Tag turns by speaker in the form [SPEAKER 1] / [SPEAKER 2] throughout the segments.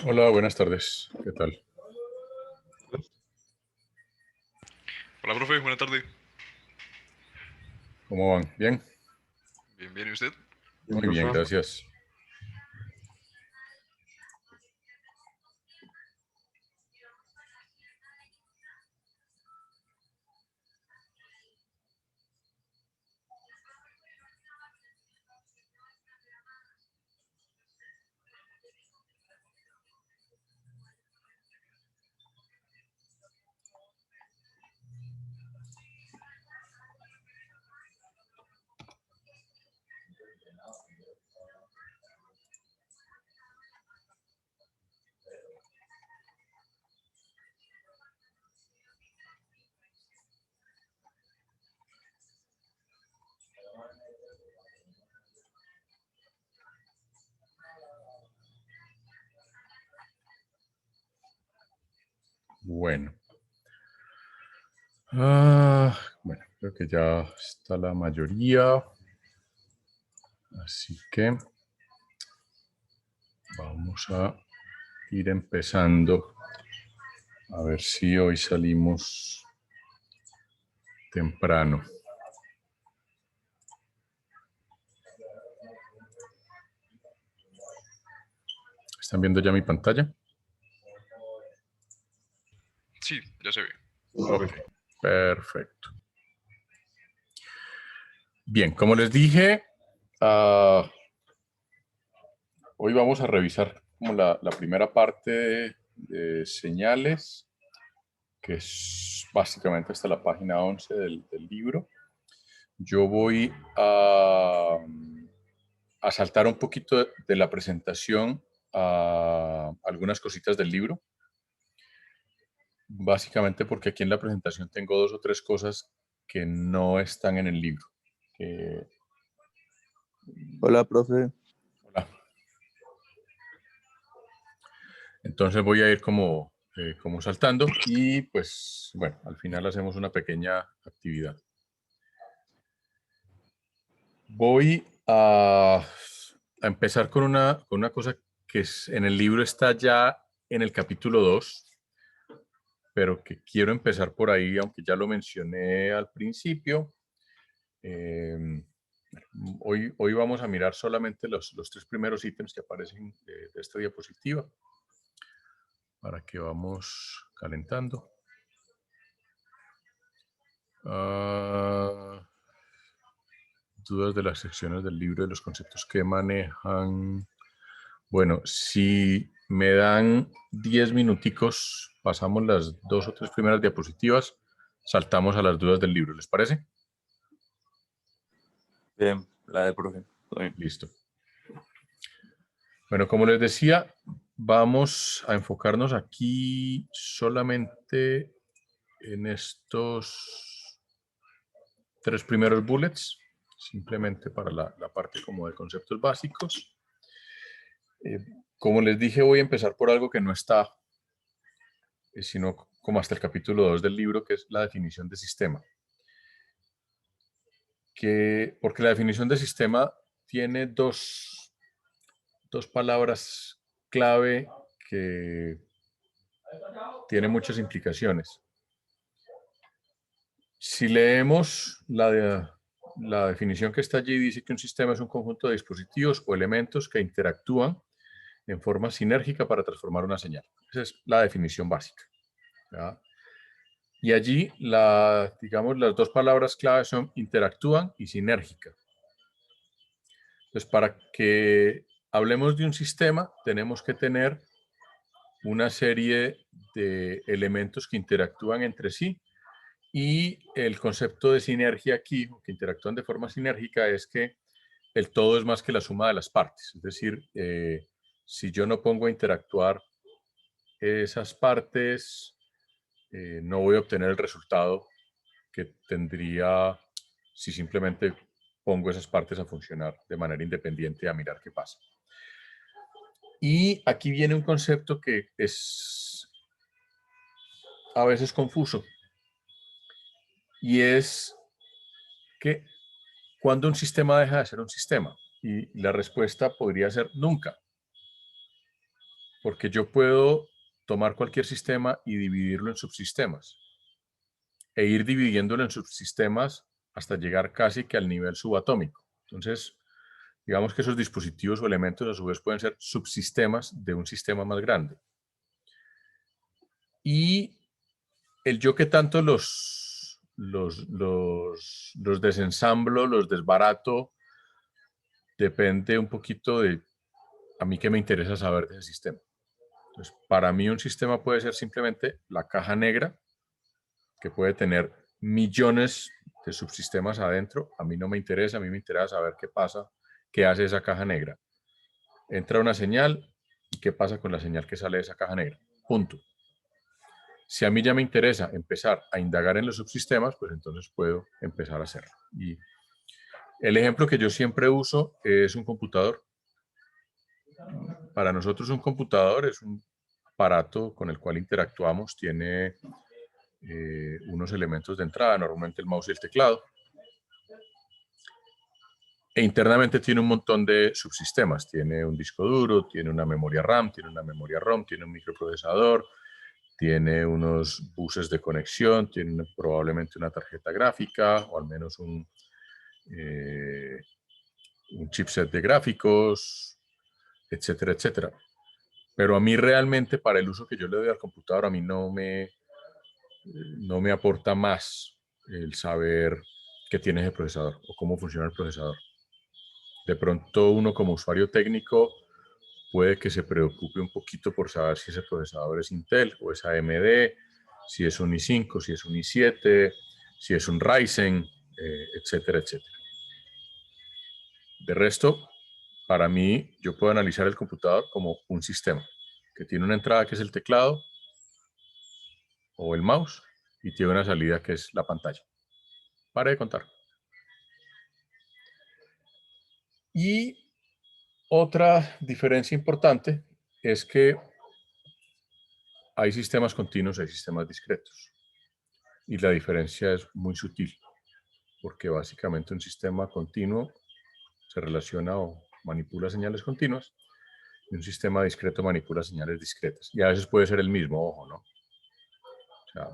[SPEAKER 1] Hola, buenas tardes. ¿Qué tal?
[SPEAKER 2] Hola, profe, buena tarde.
[SPEAKER 1] ¿Cómo van? ¿Bien?
[SPEAKER 2] Bien, bien, ¿y usted?
[SPEAKER 1] Muy bien, gracias. Bueno. Bueno, creo que ya está la mayoría. Así que vamos a ir empezando. A ver si hoy salimos temprano. ¿Están viendo ya mi pantalla?
[SPEAKER 2] Sí, ya se ve.
[SPEAKER 1] Ok, perfecto. Bien, como les dije, hoy vamos a revisar como la primera parte de señales, que es básicamente hasta la página 11 del libro. Yo voy a saltar un poquito de la presentación a algunas cositas del libro, básicamente porque aquí en la presentación tengo dos o tres cosas que no están en el libro. Que-
[SPEAKER 3] Hola, profe.
[SPEAKER 1] Hola. Entonces voy a ir como saltando y pues bueno, al final hacemos una pequeña actividad. Voy a empezar con una cosa que en el libro está ya en el capítulo 2, pero que quiero empezar por ahí, aunque ya lo mencioné al principio. Eh, hoy vamos a mirar solamente los tres primeros ítems que aparecen de esta diapositiva para que vamos calentando. Dudas de las secciones del libro, de los conceptos que manejan. Bueno, si me dan 10 minuticos, pasamos las dos o tres primeras diapositivas, saltamos a las dudas del libro, ¿les parece?
[SPEAKER 3] Bien, la del profe. Todo bien.
[SPEAKER 1] Listo. Bueno, como les decía, vamos a enfocarnos aquí solamente en estos tres primeros bullets, simplemente para la parte como de conceptos básicos. Eh, como les dije, voy a empezar por algo que no está, sino como hasta el capítulo 2 del libro, que es la definición de sistema. Porque la definición de sistema tiene dos palabras clave que tienen muchas implicaciones. Si leemos la definición que está allí, dice que un sistema es un conjunto de dispositivos o elementos que interactúan en forma sinérgica para transformar una señal. Esa es la definición básica, ¿ya? Y allí, digamos, las dos palabras clave son interactúan y sinérgica. Entonces, para que hablemos de un sistema, tenemos que tener una serie de elementos que interactúan entre sí. Y el concepto de sinergia aquí, que interactúan de forma sinérgica, es que el todo es más que la suma de las partes. Es decir, si yo no pongo a interactuar esas partes, no voy a obtener el resultado que tendría si simplemente pongo esas partes a funcionar de manera independiente a mirar qué pasa. Y aquí viene un concepto que es a veces confuso, y es que cuando un sistema deja de ser un sistema, y la respuesta podría ser nunca. Porque yo puedo tomar cualquier sistema y dividirlo en subsistemas e ir dividiéndolo en subsistemas hasta llegar casi que al nivel subatómico. Entonces, digamos que esos dispositivos o elementos a su vez pueden ser subsistemas de un sistema más grande. Y el yo que tanto los desensamblo, los desbarato, depende un poquito de a mí qué me interesa saber de ese sistema. Entonces, para mí un sistema puede ser simplemente la caja negra, que puede tener millones de subsistemas adentro. A mí no me interesa, a mí me interesa saber qué pasa, qué hace esa caja negra. Entra una señal y qué pasa con la señal que sale de esa caja negra. Punto. Si a mí ya me interesa empezar a indagar en los subsistemas, pues entonces puedo empezar a hacerlo. Y el ejemplo que yo siempre uso es un computador. Para nosotros un computador es un aparato con el cual interactuamos, tiene unos elementos de entrada, normalmente el mouse y el teclado. E internamente tiene un montón de subsistemas. Tiene un disco duro, tiene una memoria RAM, tiene una memoria ROM, tiene un microprocesador, tiene unos buses de conexión, tiene probablemente una tarjeta gráfica o al menos un chipset de gráficos, etcétera, etcétera. Pero a mí realmente, para el uso que yo le doy al computador, a mí no me aporta más el saber qué tiene ese procesador o cómo funciona el procesador. De pronto uno como usuario técnico puede que se preocupe un poquito por saber si ese procesador es Intel o es AMD, si es un i5, si es un i7, si es un Ryzen, etcétera, etcétera. De resto, para mí, yo puedo analizar el computador como un sistema que tiene una entrada que es el teclado o el mouse y tiene una salida que es la pantalla. Pare de contar. Y otra diferencia importante es que hay sistemas continuos y hay sistemas discretos. Y la diferencia es muy sutil, porque básicamente un sistema continuo se relaciona o manipula señales continuas y un sistema discreto manipula señales discretas. Y a veces puede ser el mismo, ojo, ¿no? O sea,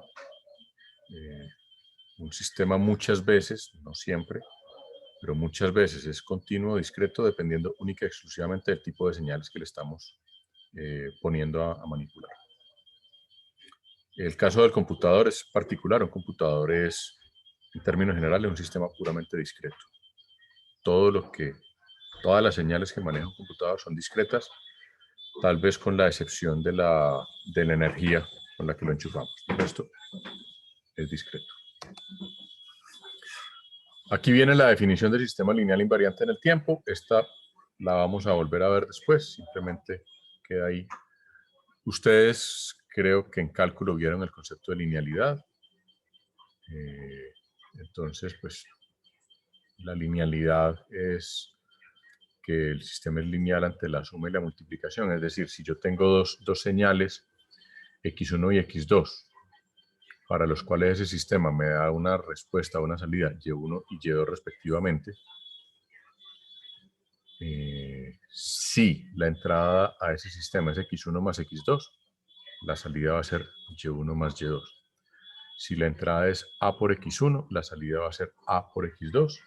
[SPEAKER 1] un sistema muchas veces, no siempre, pero muchas veces es continuo o discreto dependiendo única y exclusivamente del tipo de señales que le estamos poniendo a manipular. El caso del computador es particular. Un computador es, en términos generales, un sistema puramente discreto. Todas las señales que maneja un computador son discretas, tal vez con la excepción de la energía con la que lo enchufamos. Esto es discreto. Aquí viene la definición del sistema lineal invariante en el tiempo. Esta la vamos a volver a ver después, simplemente queda ahí. Ustedes creo que en cálculo vieron el concepto de linealidad. Entonces, pues, la linealidad es que el sistema es lineal ante la suma y la multiplicación. Es decir, si yo tengo dos señales, x1 y x2, para los cuales ese sistema me da una respuesta o una salida y1 y y2 respectivamente, si la entrada a ese sistema es x1 más x2, la salida va a ser y1 más y2. Si la entrada es a por x1, la salida va a ser a por x2.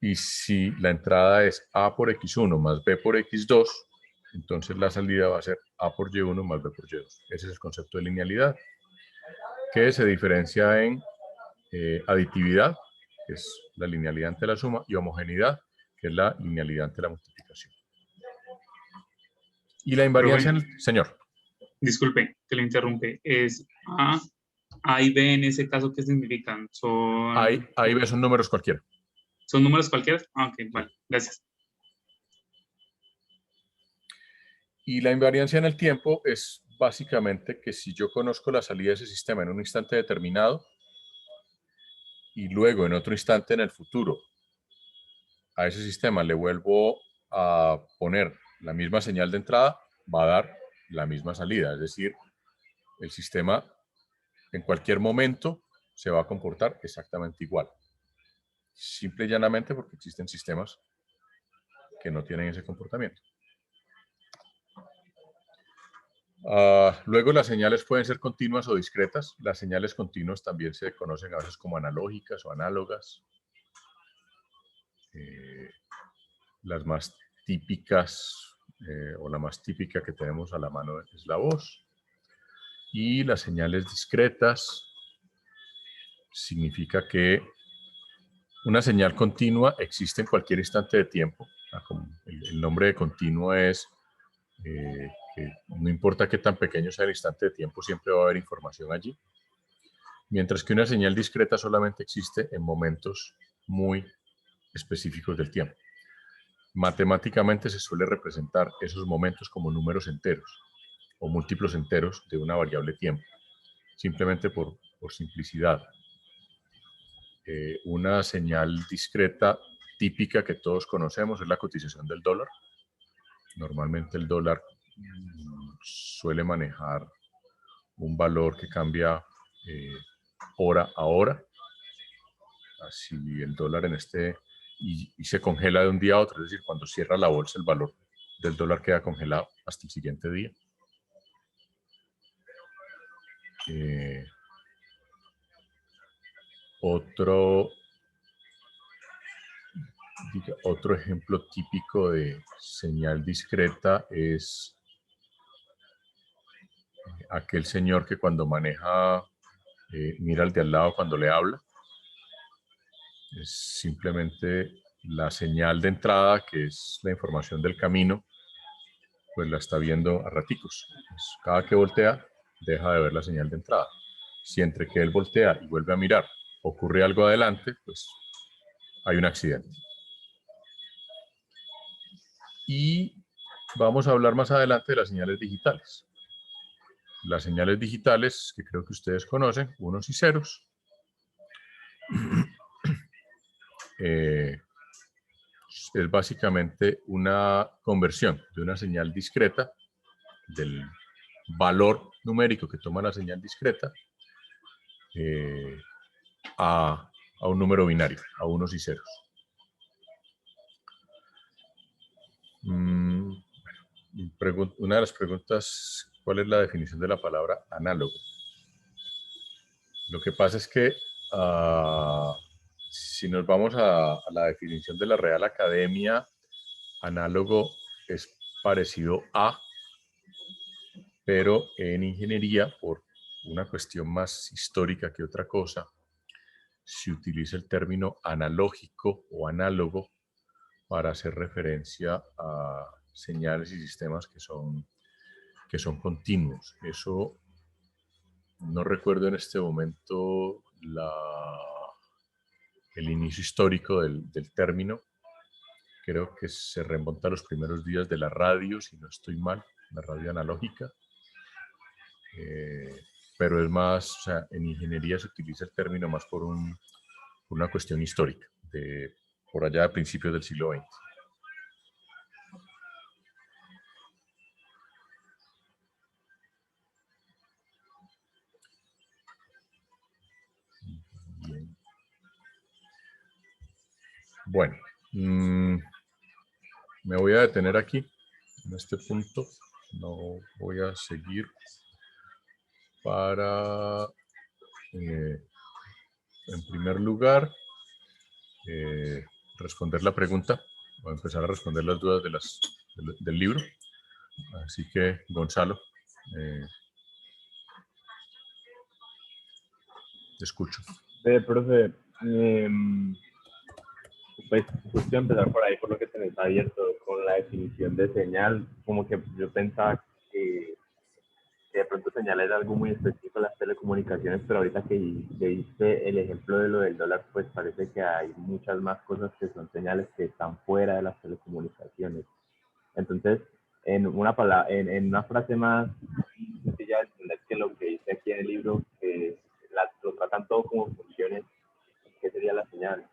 [SPEAKER 1] Y si la entrada es a por x1 más b por x2, entonces la salida va a ser a por y1 más b por y2. Ese es el concepto de linealidad, que se diferencia en aditividad, que es la linealidad ante la suma, y homogeneidad, que es la linealidad ante la multiplicación. Y la invariancia en el... Señor.
[SPEAKER 4] Disculpe, que le interrumpe. Es A y B en ese caso, ¿qué significan? Son...
[SPEAKER 1] A y B son números cualquiera.
[SPEAKER 4] ¿Son números cualquiera? Ah, ok, vale, gracias.
[SPEAKER 1] Y la invariancia en el tiempo es básicamente que si yo conozco la salida de ese sistema en un instante determinado y luego en otro instante en el futuro a ese sistema le vuelvo a poner la misma señal de entrada, va a dar la misma salida. Es decir, el sistema en cualquier momento se va a comportar exactamente igual. Simple y llanamente porque existen sistemas que no tienen ese comportamiento. Luego las señales pueden ser continuas o discretas. Las señales continuas también se conocen a veces como analógicas o análogas. Las más típicas o la más típica que tenemos a la mano es la voz. Y las señales discretas significa que una señal continua existe en cualquier instante de tiempo. El nombre de continuo es que no importa qué tan pequeño sea el instante de tiempo, siempre va a haber información allí. Mientras que una señal discreta solamente existe en momentos muy específicos del tiempo. Matemáticamente se suele representar esos momentos como números enteros o múltiplos enteros de una variable tiempo, simplemente por simplicidad. Una señal discreta típica que todos conocemos es la cotización del dólar. Normalmente el dólar suele manejar un valor que cambia hora a hora. Así el dólar y se congela de un día a otro, es decir, cuando cierra la bolsa el valor del dólar queda congelado hasta el siguiente día. Otro ejemplo típico de señal discreta es aquel señor que cuando maneja mira al de al lado cuando le habla. Es simplemente la señal de entrada, que es la información del camino, pues la está viendo a raticos. Pues cada que voltea, deja de ver la señal de entrada. Si entre que él voltea y vuelve a mirar, ocurre algo adelante, pues hay un accidente. Y vamos a hablar más adelante de las señales digitales. Las señales digitales, que creo que ustedes conocen, unos y ceros, es básicamente una conversión de una señal discreta, del valor numérico que toma la señal discreta, a un número binario, a unos y ceros. Una de las preguntas, ¿cuál es la definición de la palabra análogo? Lo que pasa es que si nos vamos a la definición de la Real Academia, análogo es parecido a, pero en ingeniería, por una cuestión más histórica que otra cosa, se utiliza el término analógico o análogo para hacer referencia a señales y sistemas que son continuos. Eso no recuerdo en este momento el inicio histórico del término. Creo que se remonta a los primeros días de la radio, si no estoy mal, la radio analógica. Pero es más, o sea, en ingeniería se utiliza el término más por una cuestión histórica, por allá a principios del siglo XX. Bien. Bueno, me voy a detener aquí, en este punto. No voy a seguir para, en primer lugar, responder la pregunta o empezar a responder las dudas del libro. Así que, Gonzalo, te escucho.
[SPEAKER 3] Profe, pues justo empezar por ahí, por lo que tenés abierto, con la definición de señal, como que yo pensaba que de pronto señal era algo muy específico en las telecomunicaciones, pero ahorita que diste el ejemplo de lo del dólar, pues parece que hay muchas más cosas que son señales que están fuera de las telecomunicaciones. Entonces, en una frase más sencilla de entender, que lo que dice aquí en el libro, que lo tratan todo como funciones, ¿qué sería la señal?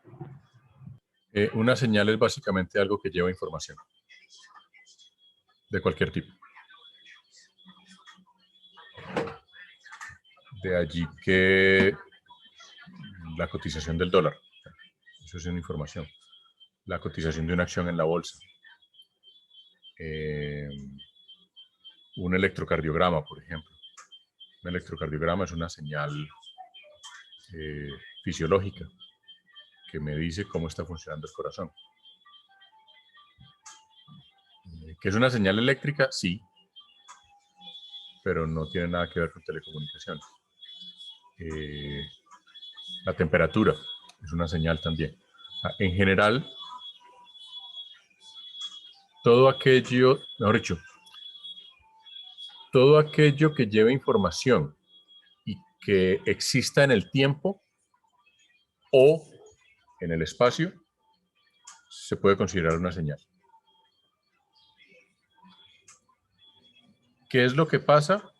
[SPEAKER 1] Una señal es básicamente algo que lleva información de cualquier tipo. De allí que la cotización del dólar, eso es una información. La cotización de una acción en la bolsa. un electrocardiograma, por ejemplo. Un electrocardiograma es una señal fisiológica que me dice cómo está funcionando el corazón. ¿Que es una señal eléctrica? Sí, pero no tiene nada que ver con telecomunicaciones. La temperatura es una señal también. O sea, en general, todo aquello, mejor dicho, todo aquello que lleve información y que exista en el tiempo o en el espacio, se puede considerar una señal. ¿Qué es lo que pasa?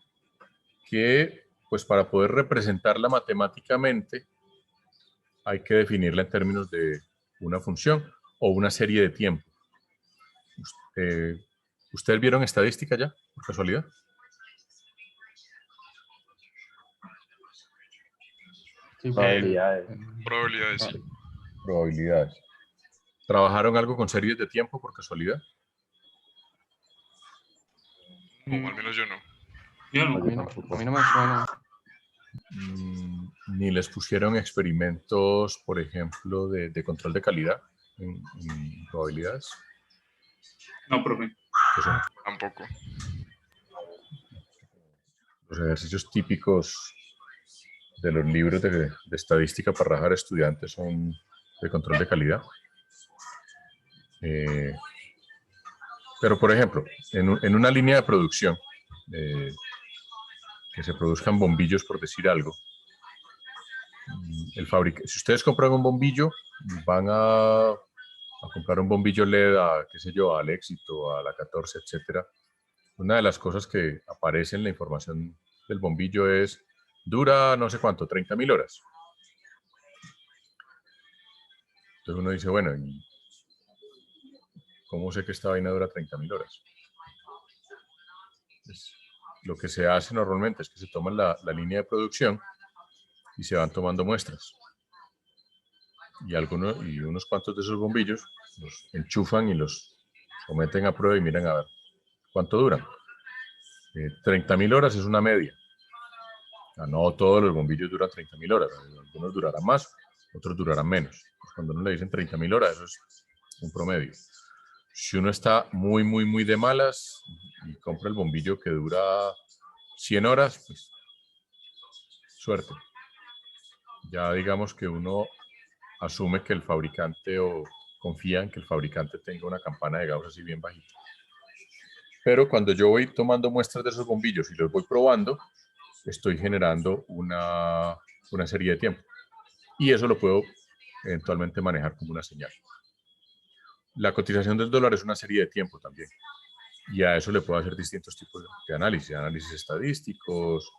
[SPEAKER 1] Que, pues, para poder representarla matemáticamente, hay que definirla en términos de una función o una serie de tiempo. ¿Ustedes vieron estadística ya, por casualidad?
[SPEAKER 5] Sí,
[SPEAKER 3] Probabilidades.
[SPEAKER 2] Probabilidades, sí.
[SPEAKER 1] Probabilidades. ¿Trabajaron algo con series de tiempo, por casualidad?
[SPEAKER 2] O al menos yo no.
[SPEAKER 4] Yo no.
[SPEAKER 5] a mí no me suena.
[SPEAKER 1] Ni les pusieron experimentos, por ejemplo, de control de calidad en probabilidades.
[SPEAKER 4] No, profe.
[SPEAKER 1] Que son
[SPEAKER 2] Tampoco.
[SPEAKER 1] los ejercicios típicos de los libros de estadística para rajar estudiantes, son de control de calidad. Pero, por ejemplo, en una línea de producción, que se produzcan bombillos, por decir algo, si ustedes compran un bombillo, van a comprar un bombillo LED a, qué sé yo, al Éxito, a la 14, etcétera. Una de las cosas que aparece en la información del bombillo es, dura no sé cuánto, 30.000 horas. Entonces uno dice, bueno, ¿y cómo sé que esta vaina dura 30.000 horas? Pues, lo que se hace normalmente es que se toma la línea de producción y se van tomando muestras. Y unos cuantos de esos bombillos los enchufan y los someten a prueba y miran a ver cuánto duran. 30.000 horas es una media. O sea, no todos los bombillos duran 30.000 horas. Algunos durarán más, otros durarán menos. Pues cuando uno le dicen 30.000 horas, eso es un promedio. Si uno está muy, muy, muy de malas y compra el bombillo que dura 100 horas, pues suerte. Ya digamos que uno asume que el fabricante o confía en que el fabricante tenga una campana de Gauss así bien bajita. Pero cuando yo voy tomando muestras de esos bombillos y los voy probando, estoy generando una serie de tiempo. Y eso lo puedo eventualmente manejar como una señal. La cotización del dólar es una serie de tiempo también. Y a eso le puedo hacer distintos tipos de análisis estadísticos,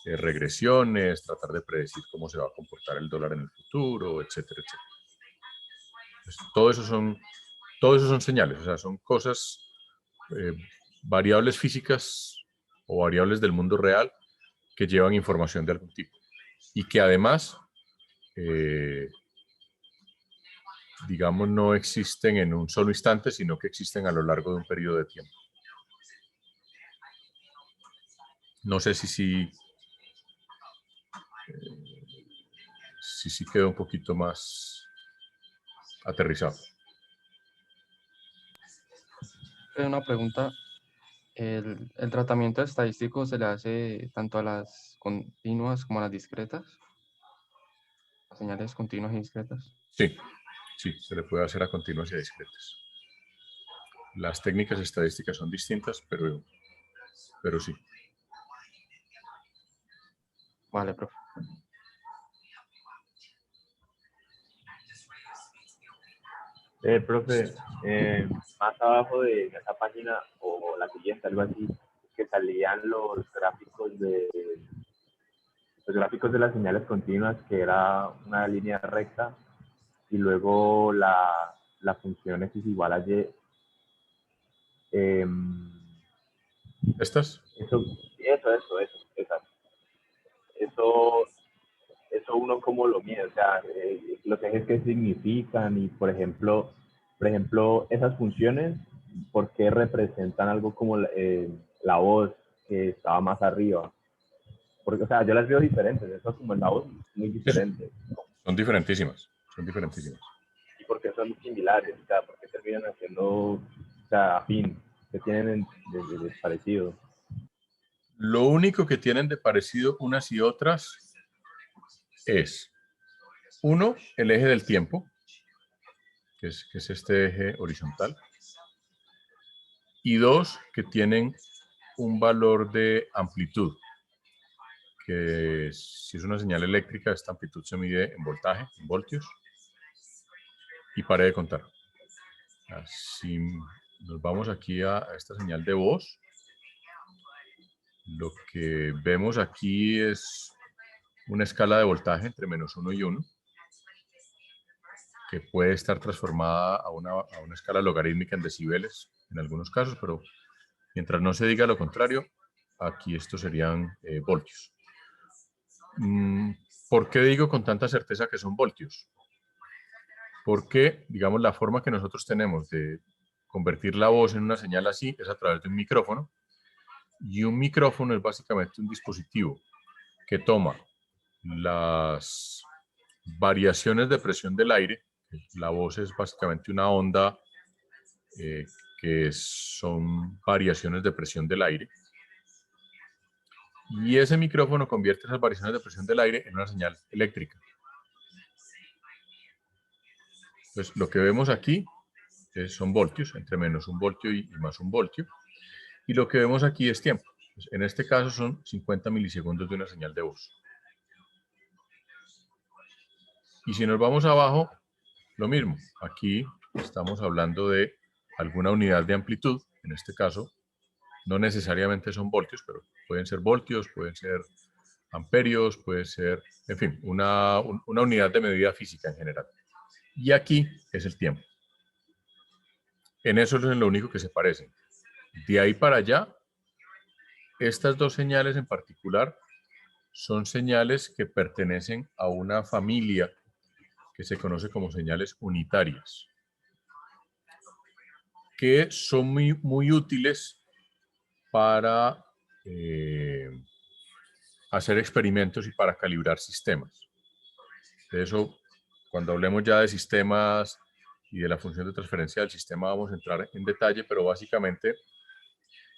[SPEAKER 1] regresiones, tratar de predecir cómo se va a comportar el dólar en el futuro, etcétera, etcétera. Pues todo eso son señales, o sea, son cosas, variables físicas o variables del mundo real que llevan información de algún tipo y que además, digamos, no existen en un solo instante, sino que existen a lo largo de un periodo de tiempo. No sé si sí quedó un poquito más aterrizado.
[SPEAKER 5] Una pregunta. ¿El tratamiento estadístico se le hace tanto a las continuas como a las discretas? ¿A señales continuas y discretas?
[SPEAKER 1] Sí, se le puede hacer a continuas y a discretas. Las técnicas estadísticas son distintas, pero sí.
[SPEAKER 5] Vale, profe.
[SPEAKER 3] Profe, más abajo de esa página o la siguiente, algo así, que salían los gráficos de las señales continuas, que era una línea recta, y luego la función x es igual a y.
[SPEAKER 1] ¿Estas?
[SPEAKER 3] Eso uno como lo mide, o sea, los ejes que significan y, por ejemplo, esas funciones, ¿por qué representan algo como la voz que estaba más arriba. Porque, o sea, yo las veo diferentes, eso como en la voz, muy diferentes.
[SPEAKER 1] Son diferentísimas, son diferentísimas.
[SPEAKER 3] ¿Y por qué son similares? O sea, ¿por qué terminan haciendo, o sea, afín? ¿Qué tienen de parecido?
[SPEAKER 1] Lo único que tienen de parecido unas y otras es, uno, el eje del tiempo, que es este eje horizontal, y dos, que tienen un valor de amplitud, que si es una señal eléctrica, esta amplitud se mide en voltaje, en voltios, y pare de contar. Si nos vamos aquí a esta señal de voz, lo que vemos aquí es una escala de voltaje entre -1 y 1, que puede estar transformada a una escala logarítmica en decibeles en algunos casos, pero mientras no se diga lo contrario, aquí estos serían voltios. ¿Por qué digo con tanta certeza que son voltios? Porque, digamos, la forma que nosotros tenemos de convertir la voz en una señal así es a través de un micrófono, y un micrófono es básicamente un dispositivo que toma las variaciones de presión del aire. La voz es básicamente una onda que son variaciones de presión del aire, y ese micrófono convierte esas variaciones de presión del aire en una señal eléctrica. Entonces, lo que vemos aquí son voltios, entre -1 voltio y +1 voltio, y lo que vemos aquí es tiempo. Pues en este caso son 50 milisegundos de una señal de voz. Y si nos vamos abajo, lo mismo. Aquí estamos hablando de alguna unidad de amplitud, en este caso no necesariamente son voltios, pero pueden ser voltios, pueden ser amperios, puede ser, en fin, una unidad de medida física en general. Y aquí es el tiempo. En eso es lo único que se parecen. De ahí para allá, estas dos señales en particular son señales que pertenecen a una familia que se conoce como señales unitarias, que son muy útiles para hacer experimentos y para calibrar sistemas. De eso, cuando hablemos ya de sistemas y de la función de transferencia del sistema, vamos a entrar en detalle, pero básicamente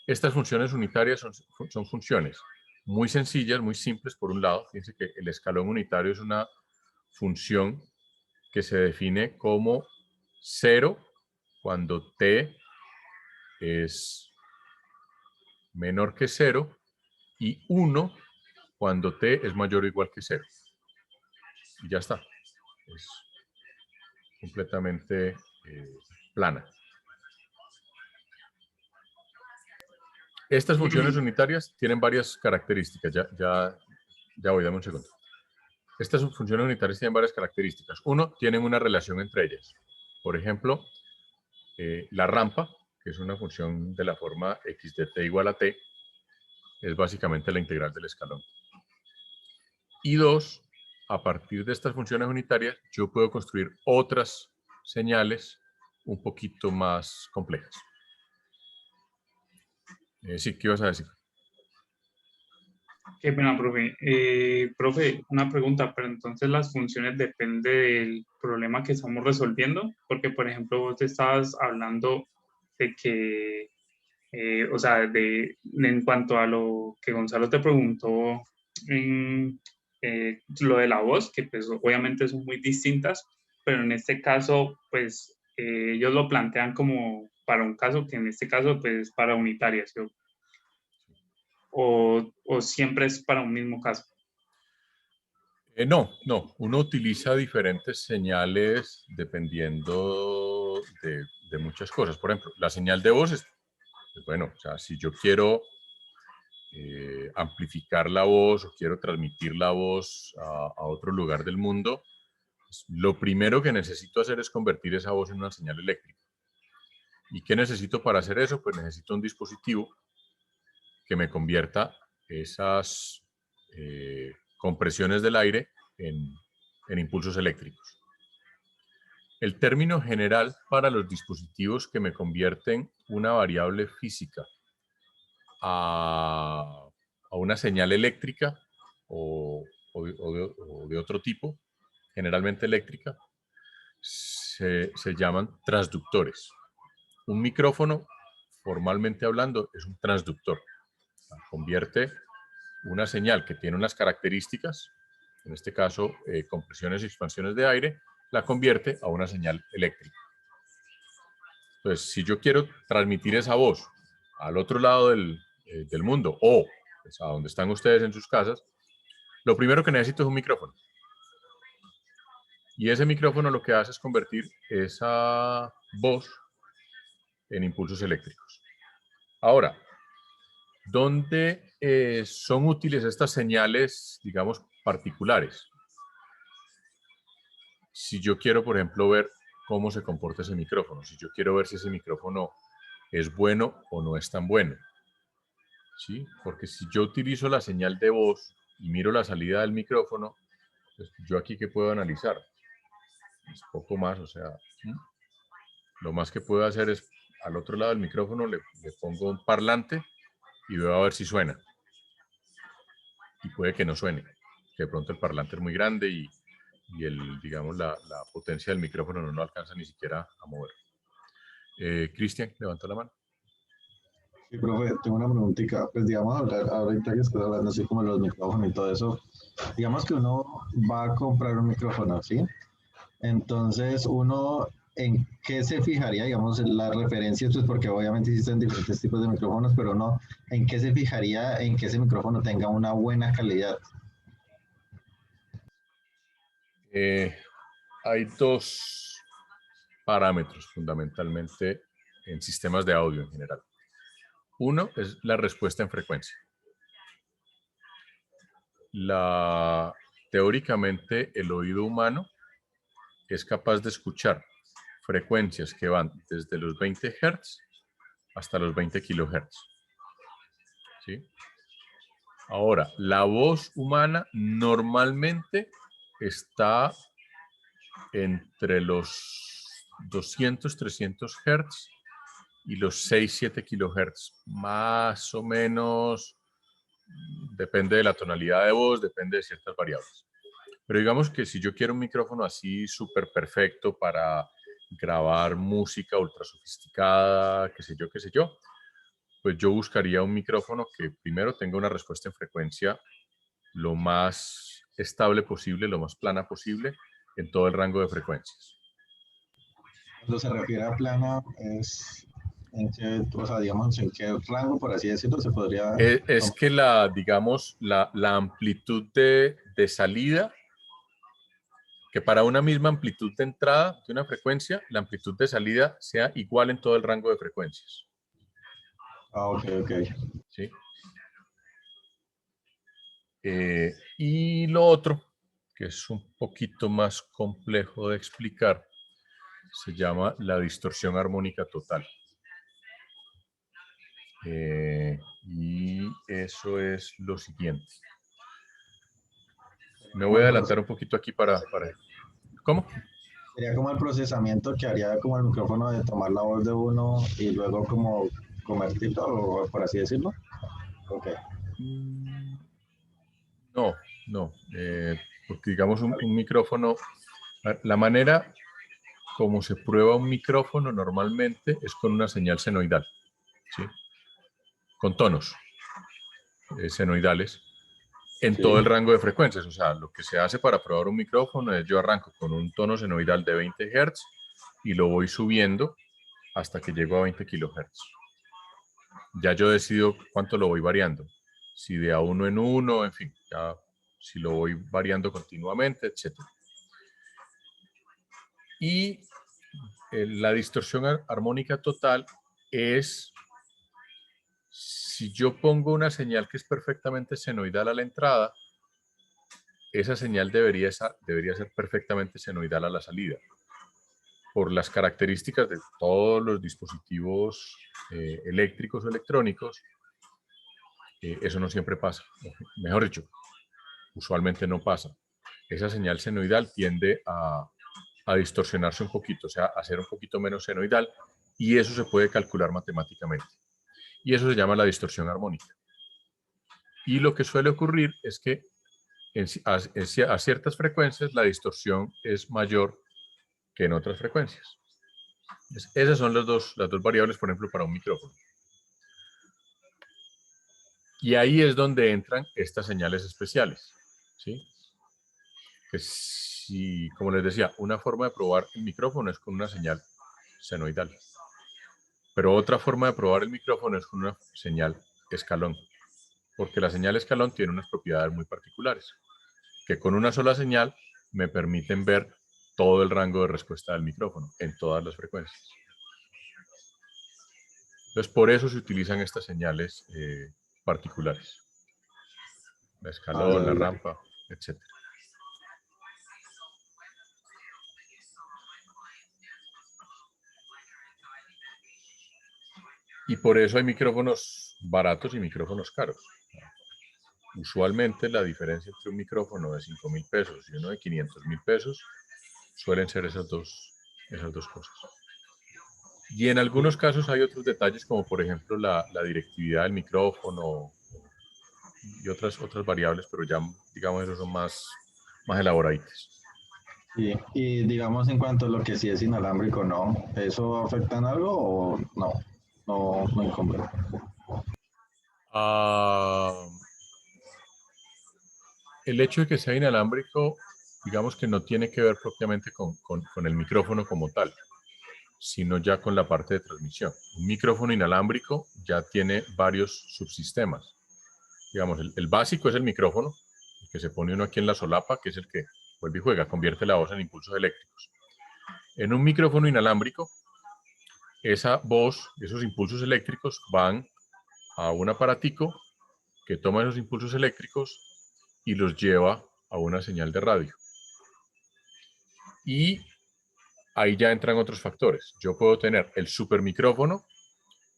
[SPEAKER 1] estas funciones unitarias son funciones muy sencillas, muy simples por un lado. Fíjense que el escalón unitario es una función que se define como 0 cuando t es menor que 0 y 1 cuando t es mayor o igual que 0. Y ya está. Es completamente plana. Estas funciones unitarias tienen varias características. Ya voy, dame un segundo. Estas funciones unitarias tienen varias características. Uno, tienen una relación entre ellas. Por ejemplo, la rampa, que es una función de la forma x de t igual a t, es básicamente la integral del escalón. Y dos, a partir de estas funciones unitarias, yo puedo construir otras señales un poquito más complejas. Sí, ¿qué ibas a decir?
[SPEAKER 4] Qué pena, profe. Profe, una pregunta, pero entonces las funciones dependen del problema que estamos resolviendo, porque, por ejemplo, vos estabas hablando de que, o sea, en cuanto a lo que Gonzalo te preguntó, lo de la voz, que pues obviamente son muy distintas, pero en este caso, pues ellos lo plantean como para un caso que en este caso, pues para unitarias, ¿sí? O siempre es para un mismo caso.
[SPEAKER 1] No, uno utiliza diferentes señales dependiendo de muchas cosas. Por ejemplo, la señal de voz es, bueno, o sea, si yo quiero amplificar la voz o quiero transmitir la voz a otro lugar del mundo, pues, lo primero que necesito hacer es convertir esa voz en una señal eléctrica. ¿Y qué necesito para hacer eso? Pues necesito un dispositivo que me convierta esas compresiones del aire en impulsos eléctricos. El término general para los dispositivos que me convierten una variable física a una señal eléctrica o de otro tipo, generalmente eléctrica, se llaman transductores. Un micrófono, formalmente hablando, es un transductor. Convierte una señal que tiene unas características, en este caso compresiones y expansiones de aire, la convierte a una señal eléctrica. Entonces, si yo quiero transmitir esa voz al otro lado del mundo o pues, a donde están ustedes en sus casas, lo primero que necesito es un micrófono. Y ese micrófono lo que hace es convertir esa voz en impulsos eléctricos. Ahora, ¿dónde son útiles estas señales, digamos, particulares? Si yo quiero, por ejemplo, ver cómo se comporta ese micrófono, si yo quiero ver si ese micrófono es bueno o no es tan bueno, ¿sí? Porque si yo utilizo la señal de voz y miro la salida del micrófono, pues yo aquí ¿qué puedo analizar? Es poco más, o sea, lo más que puedo hacer es al otro lado del micrófono le pongo un parlante y veo a ver si suena. Y puede que no suene, que de pronto el parlante es muy grande y digamos, la potencia del micrófono no alcanza ni siquiera a mover. Cristian, levanta la mano.
[SPEAKER 6] Sí, profe, tengo una preguntita. Pues digamos, ahorita que estoy hablando así como los micrófonos y todo eso, digamos que uno va a comprar un micrófono, ¿sí? Entonces, uno, ¿en qué se fijaría, digamos, en las referencias? Pues porque obviamente existen diferentes tipos de micrófonos, pero uno, ¿en qué se fijaría en que ese micrófono tenga una buena calidad?
[SPEAKER 1] Hay dos parámetros fundamentalmente en sistemas de audio en general. Uno es la respuesta en frecuencia. Teóricamente, el oído humano es capaz de escuchar frecuencias que van desde los 20 Hz hasta los 20 kHz. ¿Sí? Ahora, la voz humana normalmente está entre los 200, 300 Hz y los 6, 7 kHz. Más o menos, depende de la tonalidad de voz, depende de ciertas variables. Pero digamos que si yo quiero un micrófono así súper perfecto para grabar música ultra sofisticada, qué sé yo, pues yo buscaría un micrófono que primero tenga una respuesta en frecuencia lo más estable posible, lo más plana posible en todo el rango de frecuencias.
[SPEAKER 6] Cuando se refiere a plana, es en qué, o sea, digamos, en qué rango, por así decirlo, se podría...
[SPEAKER 1] Es que digamos, la amplitud de salida, que para una misma amplitud de entrada de una frecuencia, la amplitud de salida sea igual en todo el rango de frecuencias.
[SPEAKER 6] Ah, ok.
[SPEAKER 1] ¿Sí? Y lo otro, que es un poquito más complejo de explicar, se llama la distorsión armónica total. Y eso es lo siguiente. Me voy a adelantar un poquito aquí para... ¿Cómo?
[SPEAKER 6] Sería como el procesamiento que haría como el micrófono de tomar la voz de uno y luego como convertirlo, o por así decirlo. Ok.
[SPEAKER 1] No. Porque digamos un micrófono, la manera como se prueba un micrófono normalmente es con una señal senoidal, ¿sí? Con tonos senoidales en todo el rango de frecuencias. O sea, lo que se hace para probar un micrófono es yo arranco con un tono senoidal de 20 Hz y lo voy subiendo hasta que llego a 20 kHz. Ya yo decido cuánto lo voy variando. Si de a uno en uno, en fin, ya si lo voy variando continuamente, etc. Y la distorsión armónica total es si yo pongo una señal que es perfectamente senoidal a la entrada, esa señal debería ser perfectamente senoidal a la salida. Por las características de todos los dispositivos eléctricos o electrónicos, eso no siempre pasa. Mejor dicho, usualmente no pasa. Esa señal senoidal tiende a distorsionarse un poquito, o sea, a ser un poquito menos senoidal, y eso se puede calcular matemáticamente. Y eso se llama la distorsión armónica. Y lo que suele ocurrir es que a ciertas frecuencias la distorsión es mayor que en otras frecuencias. Esas son las dos variables, por ejemplo, para un micrófono. Y ahí es donde entran estas señales especiales, ¿sí? Que si, como les decía, una forma de probar el micrófono es con una señal senoidal. Pero otra forma de probar el micrófono es con una señal escalón. Porque la señal escalón tiene unas propiedades muy particulares, que con una sola señal me permiten ver todo el rango de respuesta del micrófono en todas las frecuencias. Entonces, por eso se utilizan estas señales particulares. La escalón, la rampa, etc. Y por eso hay micrófonos baratos y micrófonos caros. Usualmente la diferencia entre un micrófono de 5.000 pesos y uno de 500.000 pesos suelen ser esas dos cosas. Y en algunos casos hay otros detalles, como por ejemplo la directividad del micrófono y otras variables, pero ya, digamos, esos son más elaboraditos.
[SPEAKER 6] Sí, y digamos en cuanto a lo que sí es inalámbrico, ¿no? ¿Eso afecta en algo o no? No incumbe.
[SPEAKER 1] El hecho de que sea inalámbrico, digamos que no tiene que ver propiamente con el micrófono como tal, sino ya con la parte de transmisión. Un micrófono inalámbrico ya tiene varios subsistemas. Digamos, el básico es el micrófono, el que se pone uno aquí en la solapa, que es el que vuelve y juega, convierte la voz en impulsos eléctricos. En un micrófono inalámbrico, esa voz, esos impulsos eléctricos van a un aparatico que toma esos impulsos eléctricos y los lleva a una señal de radio. Y ahí ya entran otros factores. Yo puedo tener el supermicrófono,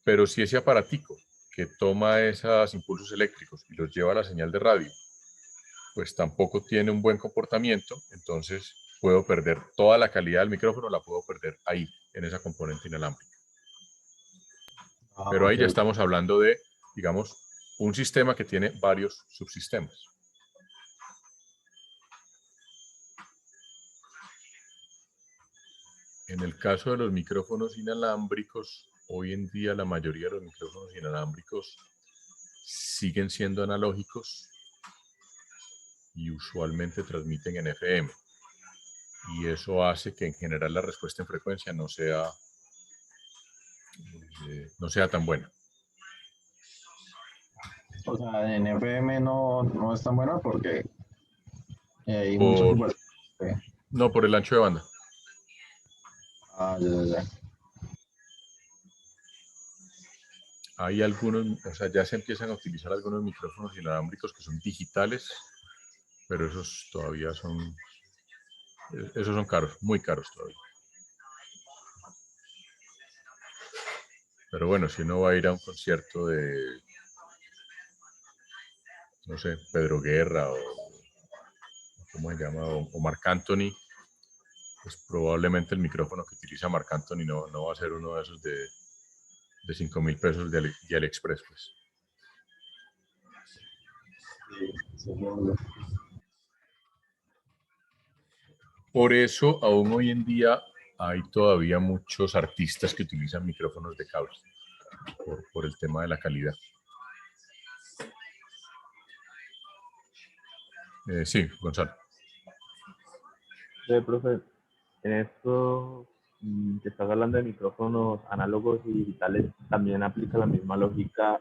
[SPEAKER 1] pero si ese aparatico que toma esos impulsos eléctricos y los lleva a la señal de radio, pues tampoco tiene un buen comportamiento, entonces puedo perder toda la calidad del micrófono, la puedo perder ahí, en esa componente inalámbrica. Pero ahí ya estamos hablando de, digamos, un sistema que tiene varios subsistemas. En el caso de los micrófonos inalámbricos, hoy en día la mayoría de los micrófonos inalámbricos siguen siendo analógicos y usualmente transmiten en FM. Y eso hace que en general la respuesta en frecuencia no sea tan buena.
[SPEAKER 6] O sea, en FM no es tan buena porque hay mucho...
[SPEAKER 1] No, por el ancho de banda.
[SPEAKER 6] Ya.
[SPEAKER 1] Hay algunos, o sea, ya se empiezan a utilizar algunos micrófonos inalámbricos que son digitales, pero esos todavía son caros, muy caros todavía. Pero bueno, si uno va a ir a un concierto de, no sé, Pedro Guerra o ¿cómo se llama? O Marc Anthony, pues probablemente el micrófono que utiliza Marc Anthony no va a ser uno de esos de 5.000 pesos de AliExpress, pues. Por eso, aún hoy en día, hay todavía muchos artistas que utilizan micrófonos de cable, por el tema de la calidad. Sí, Gonzalo.
[SPEAKER 3] Profe, en esto que estás hablando de micrófonos análogos y digitales, también aplica la misma lógica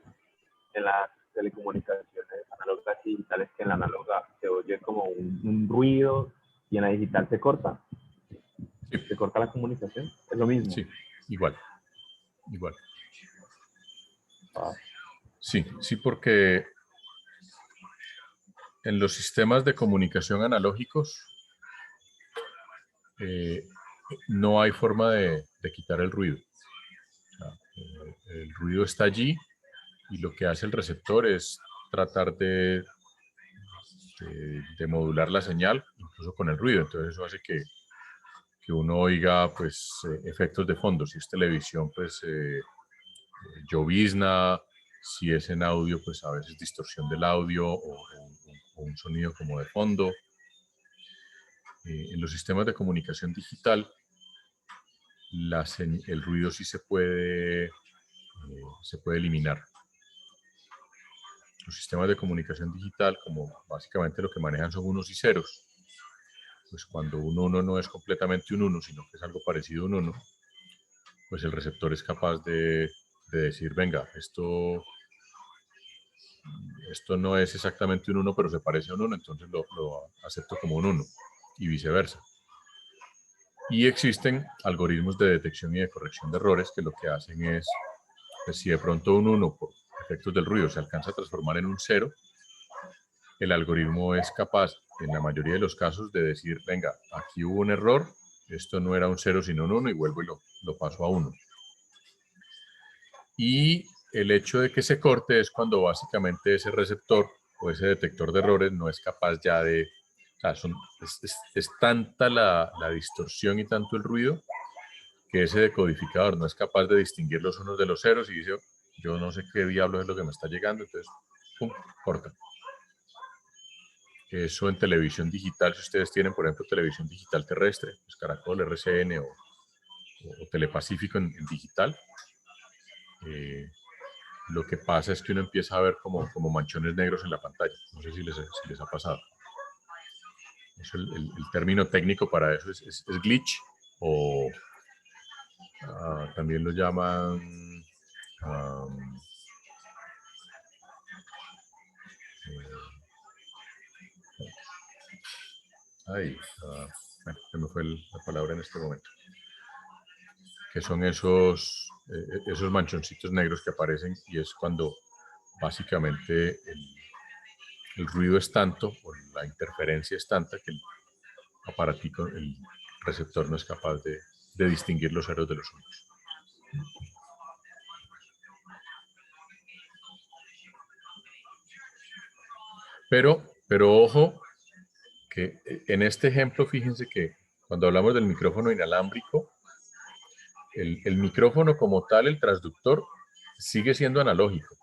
[SPEAKER 3] en las telecomunicaciones análogas y digitales, que en la análoga se oye como un ruido y en la digital se corta.
[SPEAKER 1] Sí.
[SPEAKER 3] Se corta la comunicación. Es lo mismo.
[SPEAKER 1] Sí, igual. Sí, porque en los sistemas de comunicación analógicos no hay forma de quitar el ruido. O sea, el ruido está allí y lo que hace el receptor es tratar de modular la señal, incluso con el ruido. Entonces eso hace que uno oiga pues efectos de fondo. Si es televisión, pues llovizna. Si es en audio, pues a veces distorsión del audio o un sonido como de fondo. En los sistemas de comunicación digital, el ruido sí se puede eliminar. Los sistemas de comunicación digital, como básicamente lo que manejan son unos y ceros, pues cuando un 1 no es completamente un 1, sino que es algo parecido a un 1, pues el receptor es capaz de decir, venga, esto no es exactamente un 1, pero se parece a un 1, entonces lo acepto como un 1, y viceversa. Y existen algoritmos de detección y de corrección de errores que lo que hacen es, pues si de pronto un 1 por efectos del ruido se alcanza a transformar en un 0, el algoritmo es capaz, en la mayoría de los casos, de decir, venga, aquí hubo un error, esto no era un 0 sino un 1, y vuelvo y lo paso a 1. Y el hecho de que se corte es cuando básicamente ese receptor o ese detector de errores no es capaz ya de... O sea, es tanta la distorsión y tanto el ruido que ese decodificador no es capaz de distinguir los unos de los ceros y dice, yo no sé qué diablos es lo que me está llegando, entonces, pum, corta. Eso en televisión digital, si ustedes tienen, por ejemplo, televisión digital terrestre, pues Caracol, RCN o Telepacífico en digital, lo que pasa es que uno empieza a ver como manchones negros en la pantalla. No sé si les ha pasado. Eso, el término técnico para eso es glitch, o también lo llaman se me fue la palabra en este momento, que son esos manchoncitos negros que aparecen, y es cuando básicamente el ruido es tanto, o la interferencia es tanta, que el aparatico, el receptor no es capaz de distinguir los ceros de los unos. Pero ojo, que en este ejemplo, fíjense que cuando hablamos del micrófono inalámbrico, el micrófono como tal, el transductor, sigue siendo analógico,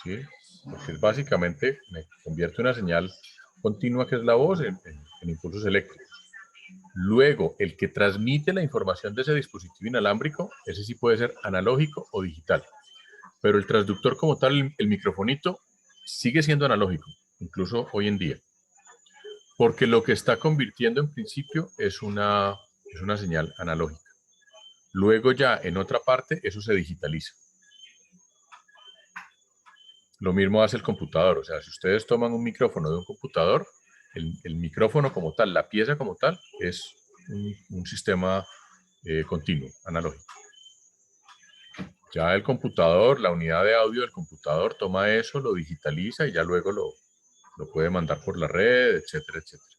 [SPEAKER 1] ¿sí? Porque es básicamente me convierte una señal continua, que es la voz, en impulsos eléctricos. Luego, el que transmite la información de ese dispositivo inalámbrico, ese sí puede ser analógico o digital. Pero el transductor como tal, el microfonito, sigue siendo analógico, incluso hoy en día. Porque lo que está convirtiendo en principio es una señal analógica. Luego ya en otra parte eso se digitaliza. Lo mismo hace el computador. O sea, si ustedes toman un micrófono de un computador, el micrófono como tal, la pieza como tal, es un sistema continuo, analógico. Ya el computador, la unidad de audio del computador toma eso, lo digitaliza y ya luego lo puede mandar por la red, etcétera, etcétera.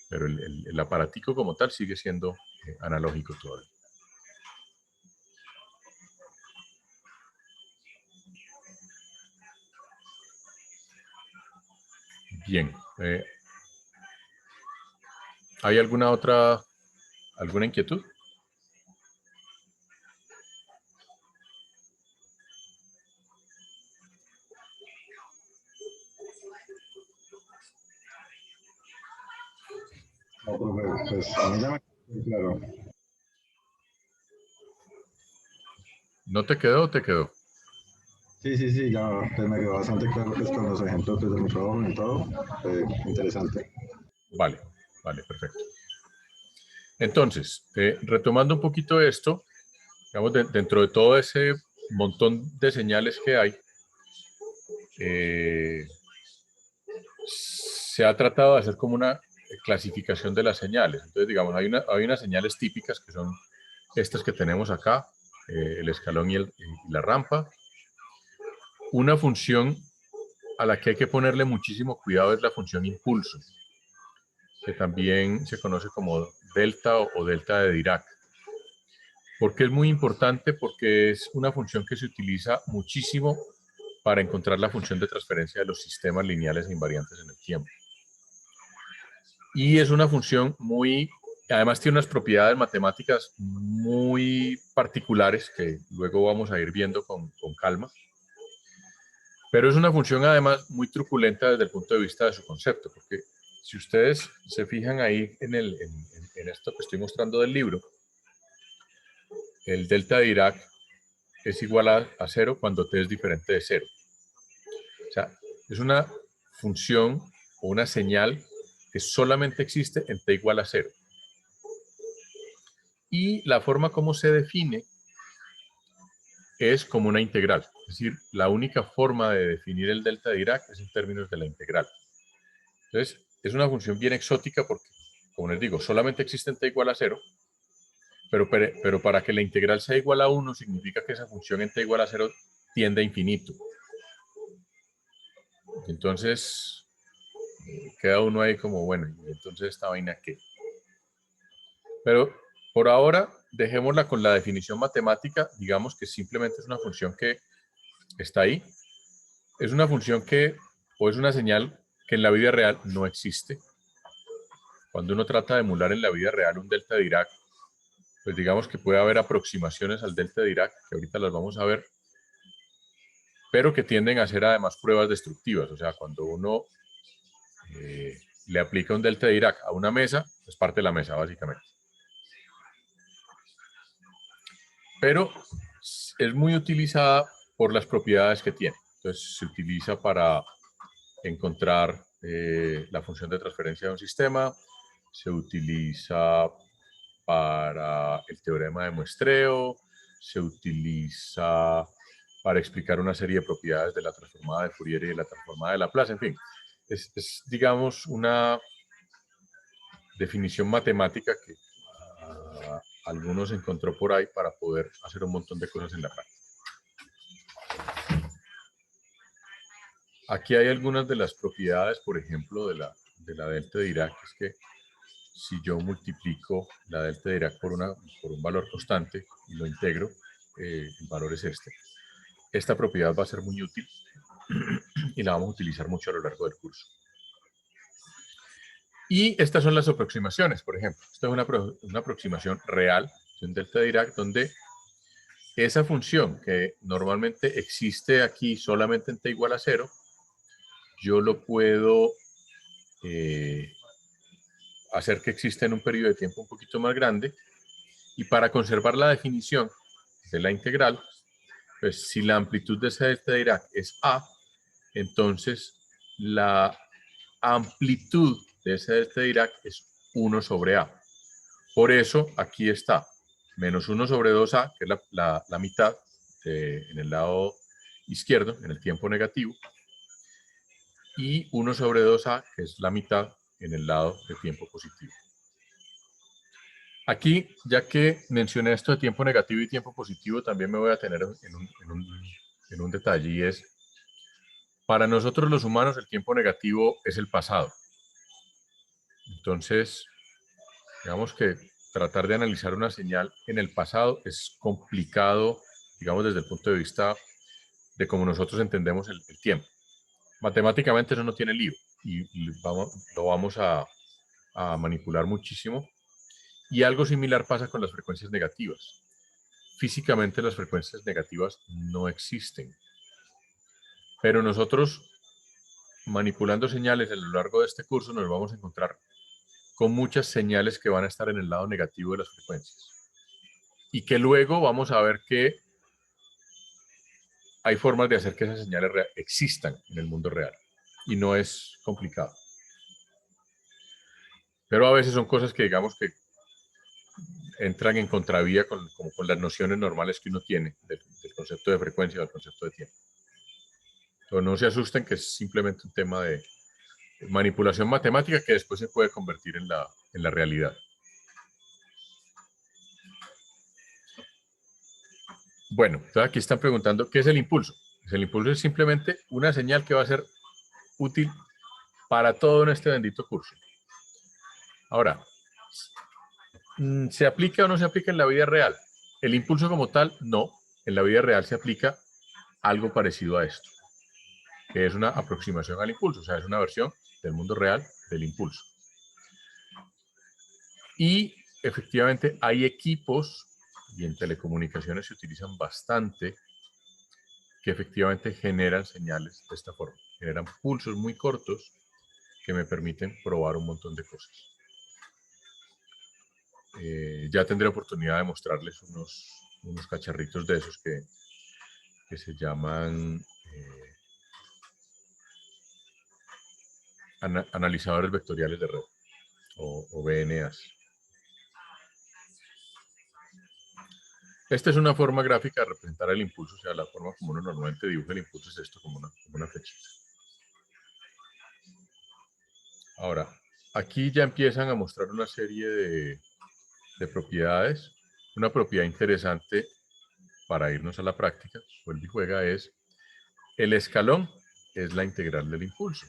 [SPEAKER 1] Pero el aparatico como tal sigue siendo analógico todavía. Bien. ¿Hay alguna inquietud?
[SPEAKER 6] No, profe, pues a mí ya me quedó claro.
[SPEAKER 1] ¿No te quedó o te quedó?
[SPEAKER 6] Sí, ya pues me quedó bastante claro pues, con los ejemplos pues, del micrófono y todo. Interesante.
[SPEAKER 1] Vale, perfecto. Entonces, retomando un poquito esto, digamos, dentro de todo ese montón de señales que hay, se ha tratado de hacer como una clasificación de las señales. Entonces, digamos, hay unas señales típicas que son estas que tenemos acá, el escalón y la rampa. Una función a la que hay que ponerle muchísimo cuidado es la función impulso, que también se conoce como delta o delta de Dirac. ¿Por qué es muy importante? Porque es una función que se utiliza muchísimo para encontrar la función de transferencia de los sistemas lineales e invariantes en el tiempo. Y es una función además tiene unas propiedades matemáticas muy particulares que luego vamos a ir viendo con calma. Pero es una función además muy truculenta desde el punto de vista de su concepto, porque si ustedes se fijan ahí en esto que estoy mostrando del libro, el delta de Dirac es igual a 0 cuando t es diferente de 0. O sea, es una función o una señal que solamente existe en t igual a 0. Y la forma como se define es como una integral. Es decir, la única forma de definir el delta de Dirac es en términos de la integral. Entonces, es una función bien exótica porque, como les digo, solamente existe en t igual a 0, pero para que la integral sea igual a 1 significa que esa función en t igual a 0 tiende a infinito. Entonces, queda uno ahí como, bueno, ¿y entonces esta vaina qué? Pero por ahora, dejémosla con la definición matemática, digamos que simplemente es una función que está ahí. Es una función que, o es una señal que en la vida real no existe. Cuando uno trata de emular en la vida real un delta de Dirac, pues digamos que puede haber aproximaciones al delta de Dirac, que ahorita las vamos a ver, pero que tienden a ser además pruebas destructivas. O sea, cuando uno le aplica un delta de Dirac a una mesa, es parte de la mesa, básicamente. Pero es muy utilizada por las propiedades que tiene. Entonces, se utiliza para encontrar la función de transferencia de un sistema, se utiliza para el teorema de muestreo, se utiliza para explicar una serie de propiedades de la transformada de Fourier y de la transformada de Laplace, en fin. Es digamos, una definición matemática que algunos encontró por ahí para poder hacer un montón de cosas en la práctica. Aquí hay algunas de las propiedades, por ejemplo, de la delta de Dirac, es que si yo multiplico la delta de Dirac por un valor constante y lo integro, el valor es este. Esta propiedad va a ser muy útil y la vamos a utilizar mucho a lo largo del curso. Y estas son las aproximaciones, por ejemplo. Esta es una aproximación real de un delta de Dirac donde esa función que normalmente existe aquí solamente en t igual a 0, yo lo puedo hacer que exista en un periodo de tiempo un poquito más grande, y para conservar la definición de la integral, pues si la amplitud de esa delta de Dirac es A, entonces la amplitud de esa delta de Dirac es 1 sobre A. Por eso aquí está menos 1 sobre 2A, que es la mitad en el lado izquierdo, en el tiempo negativo, y 1 sobre 2A, que es la mitad en el lado de tiempo positivo. Aquí, ya que mencioné esto de tiempo negativo y tiempo positivo, también me voy a tener en un detalle, y es, para nosotros los humanos el tiempo negativo es el pasado. Entonces, digamos que tratar de analizar una señal en el pasado es complicado, digamos, desde el punto de vista de cómo nosotros entendemos el tiempo. Matemáticamente eso no tiene lío y lo vamos a manipular muchísimo. Y algo similar pasa con las frecuencias negativas. Físicamente las frecuencias negativas no existen. Pero nosotros, manipulando señales a lo largo de este curso, nos vamos a encontrar con muchas señales que van a estar en el lado negativo de las frecuencias. Y que luego vamos a ver que hay formas de hacer que esas señales existan en el mundo real. Y no es complicado. Pero a veces son cosas que digamos que entran en contravía con las nociones normales que uno tiene del concepto de frecuencia o del concepto de tiempo. Entonces no se asusten, que es simplemente un tema de manipulación matemática que después se puede convertir en la realidad. Bueno, entonces aquí están preguntando, ¿qué es el impulso? Pues el impulso es simplemente una señal que va a ser útil para todo en este bendito curso. Ahora, ¿se aplica o no se aplica en la vida real? El impulso como tal, no. En la vida real se aplica algo parecido a esto, que es una aproximación al impulso, o sea, es una versión del mundo real del impulso. Y efectivamente hay equipos, y en telecomunicaciones se utilizan bastante, que efectivamente generan señales de esta forma. Generan pulsos muy cortos que me permiten probar un montón de cosas. Ya tendré oportunidad de mostrarles unos cacharritos de esos que se llaman analizadores vectoriales de red, o VNAs. Esta es una forma gráfica de representar el impulso, o sea, la forma como uno normalmente dibuja el impulso es esto, como una flechita. Ahora, aquí ya empiezan a mostrar una serie de propiedades. Una propiedad interesante para irnos a la práctica, vuelve y juega, es el escalón es la integral del impulso.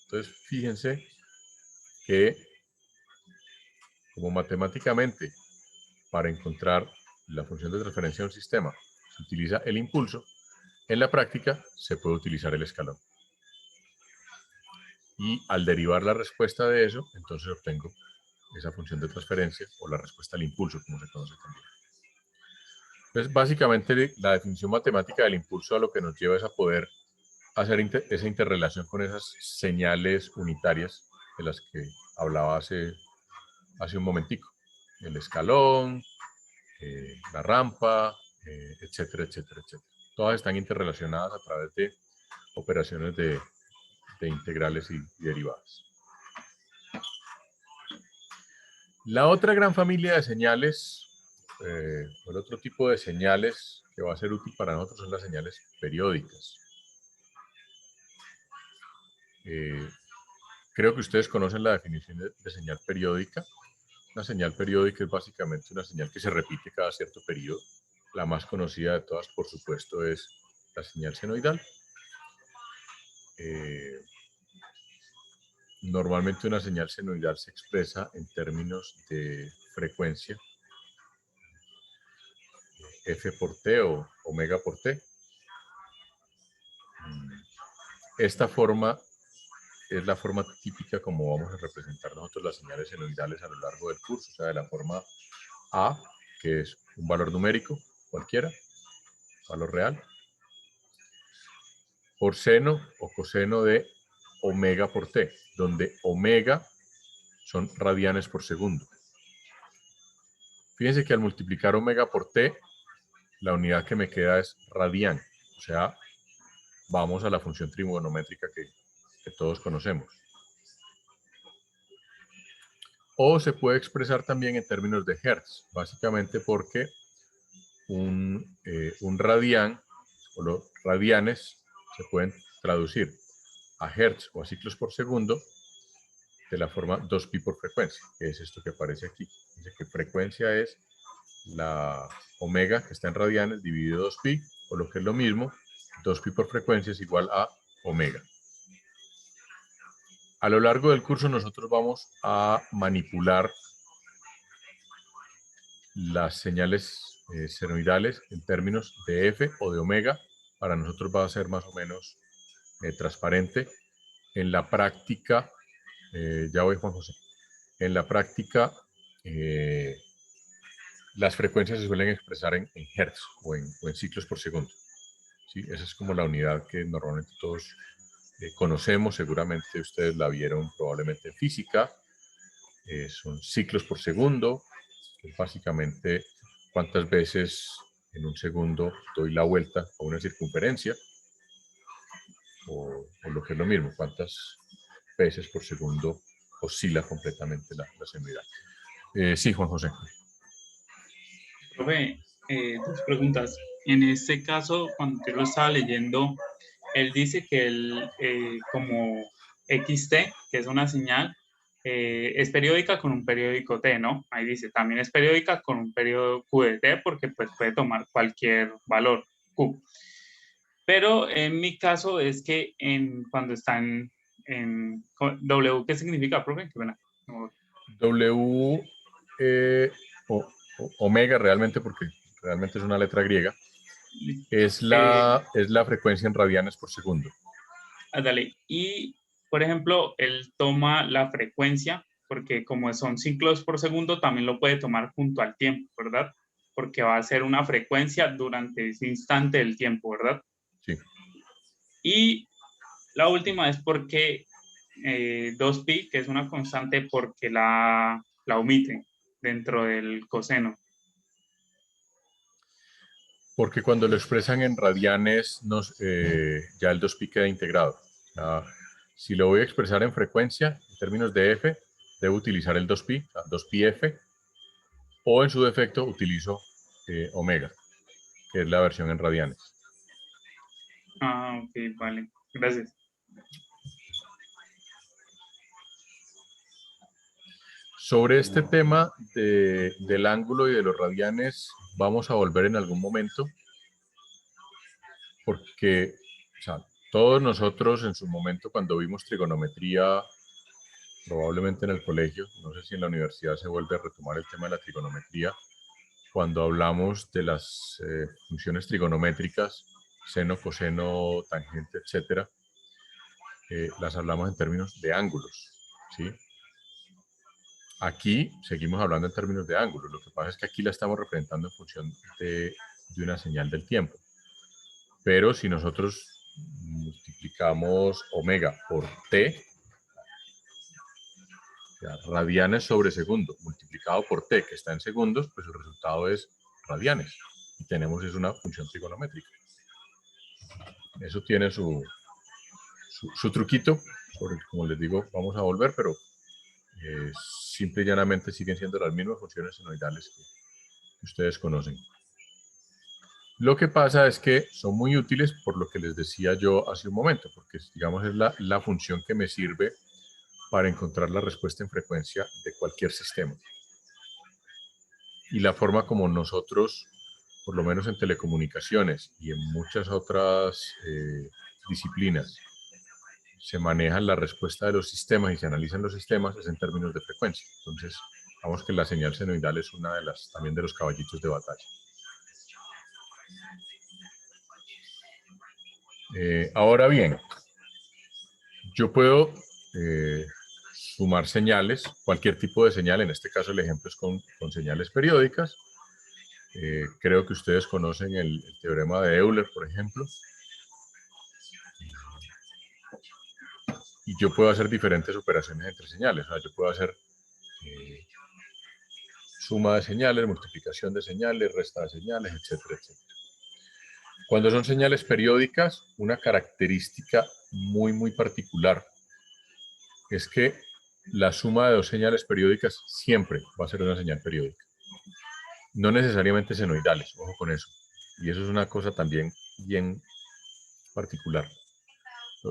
[SPEAKER 1] Entonces, fíjense que como matemáticamente para encontrar la función de transferencia de un sistema se utiliza el impulso, en la práctica se puede utilizar el escalón. Y al derivar la respuesta de eso, entonces obtengo esa función de transferencia o la respuesta al impulso, como se conoce también. Entonces, básicamente, la definición matemática del impulso a lo que nos lleva es a poder hacer esa interrelación con esas señales unitarias de las que hablaba hace un momentico. El escalón, la rampa, etcétera, etcétera, etcétera. Todas están interrelacionadas a través de operaciones de integrales y derivadas. La otra gran familia de señales, o el otro tipo de señales que va a ser útil para nosotros son las señales periódicas. Creo que ustedes conocen la definición de señal periódica. Una señal periódica es básicamente una señal que se repite cada cierto periodo. La más conocida de todas, por supuesto, es la señal senoidal. Normalmente una señal senoidal se expresa en términos de frecuencia, F por T o omega por T. Esta forma es la forma típica como vamos a representar nosotros las señales senoidales a lo largo del curso, o sea, de la forma A, que es un valor numérico cualquiera, valor real, por seno o coseno de omega por T, donde omega son radianes por segundo. Fíjense que al multiplicar omega por T, la unidad que me queda es radian, o sea, vamos a la función trigonométrica que todos conocemos. O se puede expresar también en términos de hertz, básicamente porque un radian o los radianes se pueden traducir a hertz o a ciclos por segundo de la forma 2pi por frecuencia, que es esto que aparece aquí. Dice que frecuencia es la omega, que está en radianes, dividido 2pi, o lo que es lo mismo, 2pi por frecuencia es igual a omega. A lo largo del curso nosotros vamos a manipular las señales senoidales en términos de F o de omega. Para nosotros va a ser más o menos transparente. En la práctica, ya voy Juan José, en la práctica las frecuencias se suelen expresar en hertz o en ciclos por segundo. ¿Sí? Esa es como la unidad que normalmente todos conocemos, seguramente ustedes la vieron probablemente en física. Son ciclos por segundo, que es básicamente cuántas veces en un segundo doy la vuelta a una circunferencia, o lo que es lo mismo, cuántas veces por segundo oscila completamente la senoidal. Sí, Juan José.
[SPEAKER 4] Profe, dos preguntas. En este caso, cuando yo lo estaba leyendo, él dice que como XT, que es una señal, es periódica con un periódico T, ¿no? Ahí dice, también es periódica con un periodo Q de T, porque pues puede tomar cualquier valor Q. Pero en mi caso es que cuando está en W, ¿qué significa, profe? Qué pena.
[SPEAKER 1] W, omega realmente, porque realmente es una letra griega, es la frecuencia en radianes por segundo.
[SPEAKER 4] Dale. Y, por ejemplo, él toma la frecuencia, porque como son ciclos por segundo, también lo puede tomar junto al tiempo, ¿verdad? porque va a ser una frecuencia durante ese instante del tiempo, ¿verdad?
[SPEAKER 1] Sí.
[SPEAKER 4] Y la última es porque 2pi, que es una constante, porque la omiten dentro del coseno.
[SPEAKER 1] Porque cuando lo expresan en radianes, ya el 2pi queda integrado. Si lo voy a expresar en frecuencia, en términos de f, debo utilizar el 2pi, o sea, 2πf, o en su defecto utilizo omega, que es la versión en radianes.
[SPEAKER 4] Ah, ok, vale. Gracias.
[SPEAKER 1] Sobre este tema del ángulo y de los radianes, vamos a volver en algún momento, porque o sea, todos nosotros en su momento cuando vimos trigonometría, probablemente en el colegio, no sé si en la universidad se vuelve a retomar el tema de la trigonometría, cuando hablamos de las funciones trigonométricas, seno, coseno, tangente, etcétera, las hablamos en términos de ángulos, ¿sí? Aquí seguimos hablando en términos de ángulos. Lo que pasa es que aquí la estamos representando en función de una señal del tiempo. Pero si nosotros multiplicamos omega por t, o sea, radianes sobre segundo, multiplicado por t, que está en segundos, pues el resultado es radianes. Y tenemos es una función trigonométrica. Eso tiene su truquito, porque como les digo, vamos a volver, pero simple y llanamente siguen siendo las mismas funciones senoidales que ustedes conocen. Lo que pasa es que son muy útiles por lo que les decía yo hace un momento, porque digamos es la función que me sirve para encontrar la respuesta en frecuencia de cualquier sistema. Y la forma como nosotros, por lo menos en telecomunicaciones y en muchas otras disciplinas, se maneja la respuesta de los sistemas y se analizan los sistemas es en términos de frecuencia. Entonces, vamos que la señal senoidal es una de las, también de los caballitos de batalla. Ahora bien, yo puedo sumar señales, cualquier tipo de señal, en este caso el ejemplo es con señales periódicas. Creo que ustedes conocen el teorema de Euler, por ejemplo. Y yo puedo hacer diferentes operaciones entre señales. O sea, yo puedo hacer suma de señales, multiplicación de señales, resta de señales, etcétera, etcétera. Cuando son señales periódicas, una característica muy particular es que la suma de dos señales periódicas siempre va a ser una señal periódica. No necesariamente senoidales, ojo con eso. Y eso es una cosa también bien particular.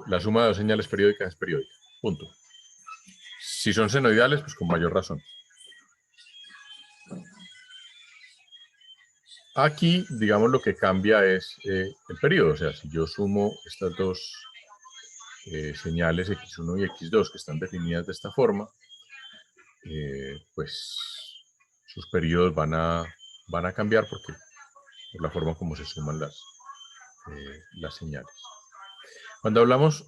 [SPEAKER 1] La suma de dos señales periódicas es periódica, punto. Si son senoidales, pues con mayor razón. Aquí, digamos, lo que cambia es el periodo. O sea, si yo sumo estas dos señales x1 y x2 que están definidas de esta forma, pues sus periodos van a cambiar por la forma como se suman las señales. Cuando hablamos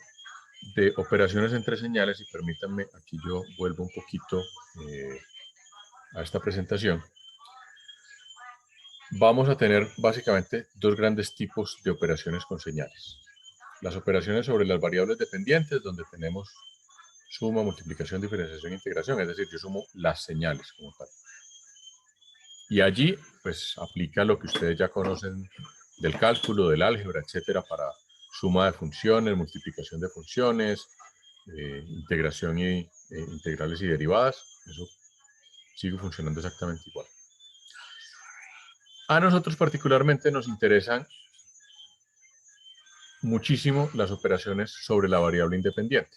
[SPEAKER 1] de operaciones entre señales, y permítanme, aquí yo vuelvo un poquito a esta presentación, vamos a tener básicamente dos grandes tipos de operaciones con señales. Las operaciones sobre las variables dependientes, donde tenemos suma, multiplicación, diferenciación, integración, es decir, yo sumo las señales como tal. Y allí, pues, aplica lo que ustedes ya conocen del cálculo, del álgebra, etcétera, para suma de funciones, multiplicación de funciones, integración y integrales y derivadas. Eso sigue funcionando exactamente igual. A nosotros particularmente nos interesan muchísimo las operaciones sobre la variable independiente,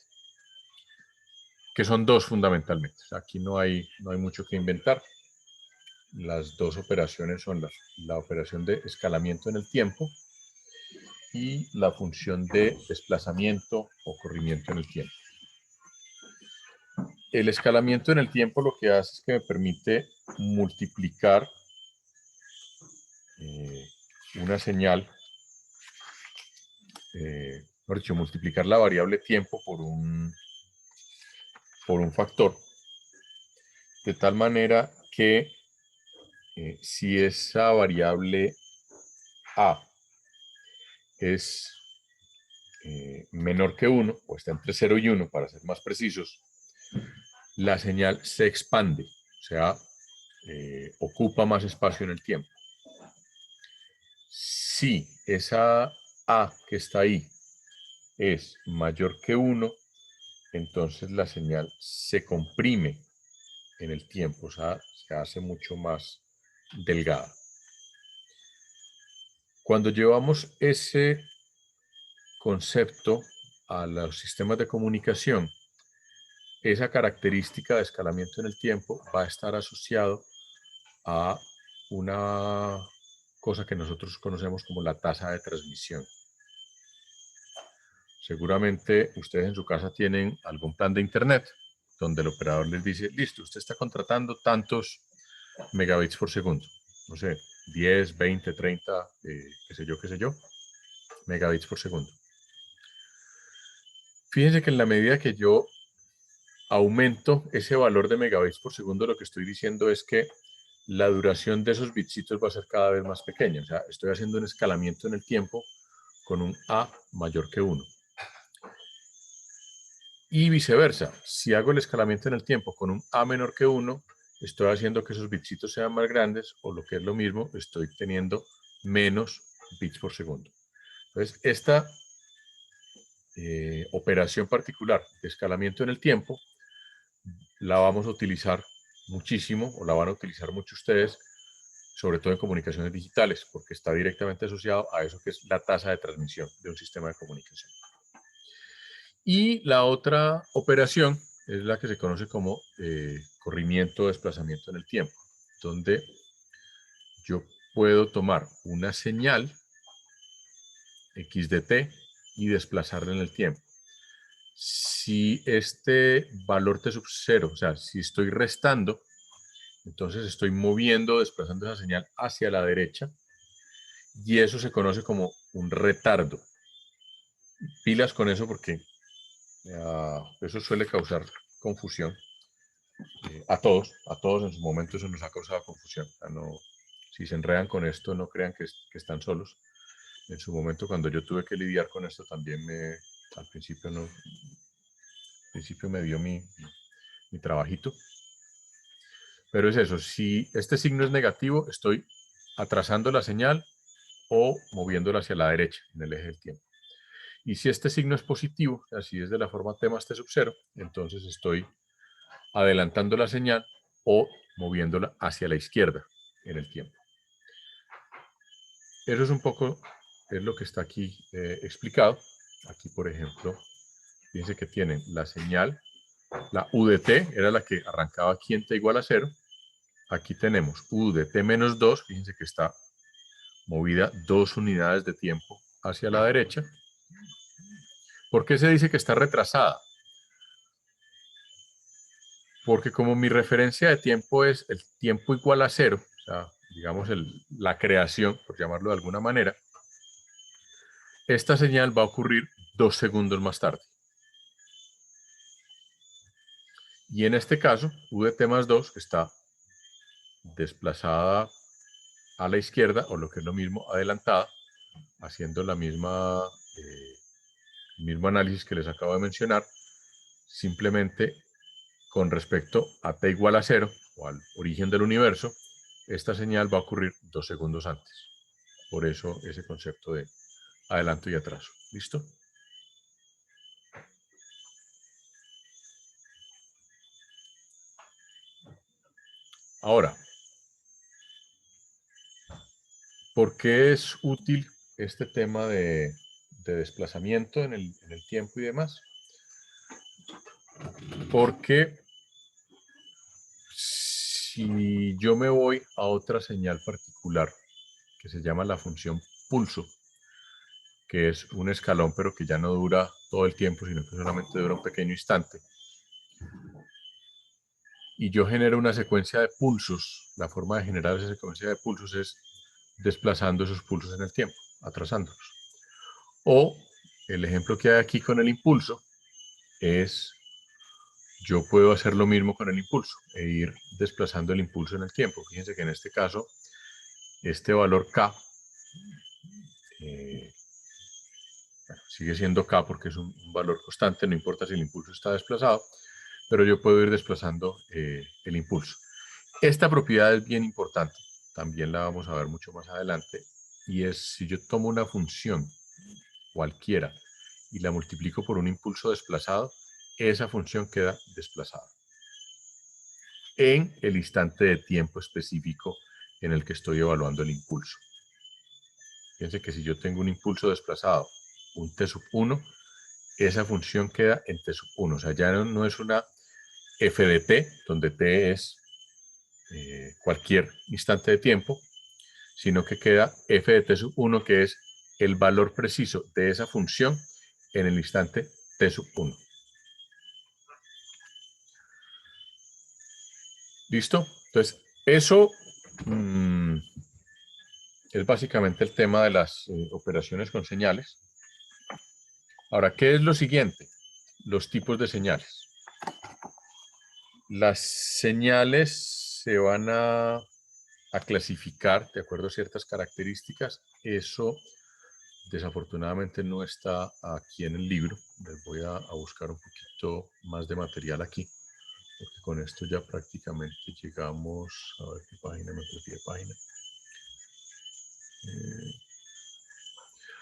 [SPEAKER 1] que son dos fundamentalmente. O sea, aquí no hay mucho que inventar. Las dos operaciones son la operación de escalamiento en el tiempo y la función de desplazamiento o corrimiento en el tiempo. El escalamiento en el tiempo lo que hace es que me permite multiplicar una señal, mejor dicho, multiplicar la variable tiempo por un factor, de tal manera que si esa variable A es menor que 1, o está entre 0 y 1, para ser más precisos, la señal se expande, o sea, ocupa más espacio en el tiempo. Si esa A que está ahí es mayor que 1, entonces la señal se comprime en el tiempo, o sea, se hace mucho más delgada. Cuando llevamos ese concepto a los sistemas de comunicación, esa característica de escalamiento en el tiempo va a estar asociado a una cosa que nosotros conocemos como la tasa de transmisión. Seguramente ustedes en su casa tienen algún plan de internet donde el operador les dice, listo, usted está contratando tantos megabits por segundo, no sé, 10, 20, 30, qué sé yo, megabits por segundo. Fíjense que en la medida que yo aumento ese valor de megabits por segundo, lo que estoy diciendo es que la duración de esos bitsitos va a ser cada vez más pequeña. O sea, estoy haciendo un escalamiento en el tiempo con un A mayor que 1. Y viceversa, si hago el escalamiento en el tiempo con un A menor que 1, estoy haciendo que esos bitsitos sean más grandes, o lo que es lo mismo, estoy teniendo menos bits por segundo. Entonces, esta operación particular de escalamiento en el tiempo la vamos a utilizar muchísimo, o la van a utilizar mucho ustedes, sobre todo en comunicaciones digitales, porque está directamente asociado a eso que es la tasa de transmisión de un sistema de comunicación. Y la otra operación es la que se conoce como corrimiento o desplazamiento en el tiempo, donde yo puedo tomar una señal x de t y desplazarla en el tiempo. Si este valor t sub 0, o sea, si estoy restando, entonces estoy moviendo, desplazando esa señal hacia la derecha, y eso se conoce como un retardo. Pilas con eso porque eso suele causar confusión. A todos en su momento eso nos ha causado confusión. O sea, no, si se enredan con esto, no crean que están solos. En su momento, cuando yo tuve que lidiar con esto, también al principio me dio mi trabajito. Pero es eso, si este signo es negativo, estoy atrasando la señal o moviéndola hacia la derecha en el eje del tiempo. Y si este signo es positivo, así es de la forma t más t sub 0, entonces estoy adelantando la señal o moviéndola hacia la izquierda en el tiempo. Eso es un poco es lo que está aquí explicado. Aquí, por ejemplo, fíjense que tienen la señal, la U de t era la que arrancaba aquí en t igual a 0. Aquí tenemos U de t menos 2, fíjense que está movida 2 unidades de tiempo hacia la derecha. ¿Por qué se dice que está retrasada? Porque como mi referencia de tiempo es el tiempo igual a 0, o sea, digamos la creación, por llamarlo de alguna manera, esta señal va a ocurrir 2 segundos más tarde. Y en este caso, U de t más 2 está desplazada a la izquierda, o lo que es lo mismo, adelantada, haciendo el mismo análisis que les acabo de mencionar, simplemente con respecto a t igual a 0, o al origen del universo, esta señal va a ocurrir 2 segundos antes. Por eso ese concepto de adelanto y atraso. ¿Listo? Ahora, ¿por qué es útil este tema de desplazamiento en el tiempo y demás? Porque si yo me voy a otra señal particular que se llama la función pulso, que es un escalón pero que ya no dura todo el tiempo, sino que solamente dura un pequeño instante, y yo genero una secuencia de pulsos, la forma de generar esa secuencia de pulsos es desplazando esos pulsos en el tiempo, atrasándolos. O el ejemplo que hay aquí con el impulso es yo puedo hacer lo mismo con el impulso e ir desplazando el impulso en el tiempo. Fíjense que en este caso, este valor K sigue siendo K porque es un valor constante, no importa si el impulso está desplazado, pero yo puedo ir desplazando el impulso. Esta propiedad es bien importante, también la vamos a ver mucho más adelante, y es si yo tomo una función cualquiera y la multiplico por un impulso desplazado, esa función queda desplazada en el instante de tiempo específico en el que estoy evaluando el impulso. Fíjense que si yo tengo un impulso desplazado, un t sub 1, esa función queda en t sub 1. O sea, ya no es una f de t, donde t es cualquier instante de tiempo, sino que queda f de t sub 1, que es el valor preciso de esa función en el instante t sub 1. ¿Listo? Entonces, eso es básicamente el tema de las operaciones con señales. Ahora, ¿qué es lo siguiente? Los tipos de señales. Las señales se van a clasificar de acuerdo a ciertas características. Eso desafortunadamente no está aquí en el libro. Les voy a buscar un poquito más de material aquí, porque con esto ya prácticamente llegamos a ver qué página me perdí de página.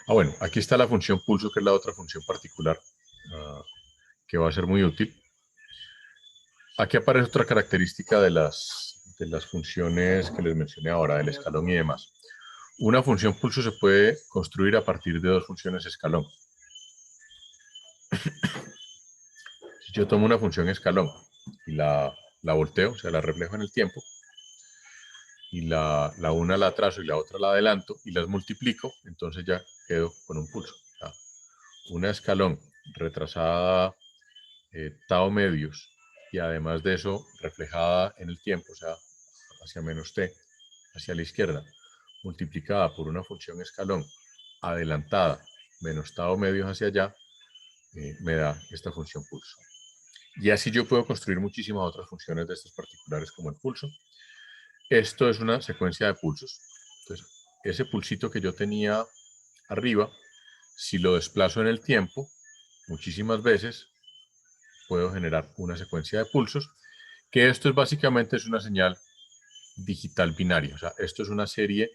[SPEAKER 1] Bueno, aquí está la función pulso, que es la otra función particular que va a ser muy útil. Aquí aparece otra característica de las funciones que les mencioné ahora, del escalón y demás. Una función pulso se puede construir a partir de dos funciones escalón. Si yo tomo una función escalón y la volteo, o sea, la reflejo en el tiempo, y la una la trazo y la otra la adelanto y las multiplico, entonces ya quedo con un pulso. O sea, una escalón retrasada tau medios y además de eso reflejada en el tiempo, o sea, hacia menos t, hacia la izquierda, multiplicada por una función escalón adelantada menos tau medios hacia allá, me da esta función pulso. Y así yo puedo construir muchísimas otras funciones de estas particulares como el pulso. Esto es una secuencia de pulsos. Entonces, ese pulsito que yo tenía arriba, si lo desplazo en el tiempo, muchísimas veces puedo generar una secuencia de pulsos, que esto es básicamente es una señal digital binaria. O sea, esto es una serie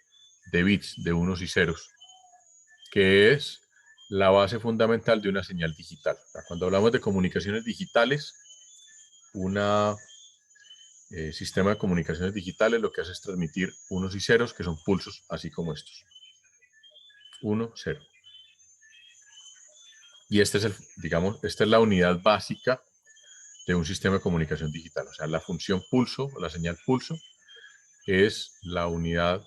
[SPEAKER 1] de bits de unos y ceros, que es la base fundamental de una señal digital. O sea, cuando hablamos de comunicaciones digitales, un sistema de comunicaciones digitales lo que hace es transmitir unos y ceros, que son pulsos, así como estos. 1, 0. Y este es esta es la unidad básica de un sistema de comunicación digital. O sea, la función pulso, o la señal pulso, es la unidad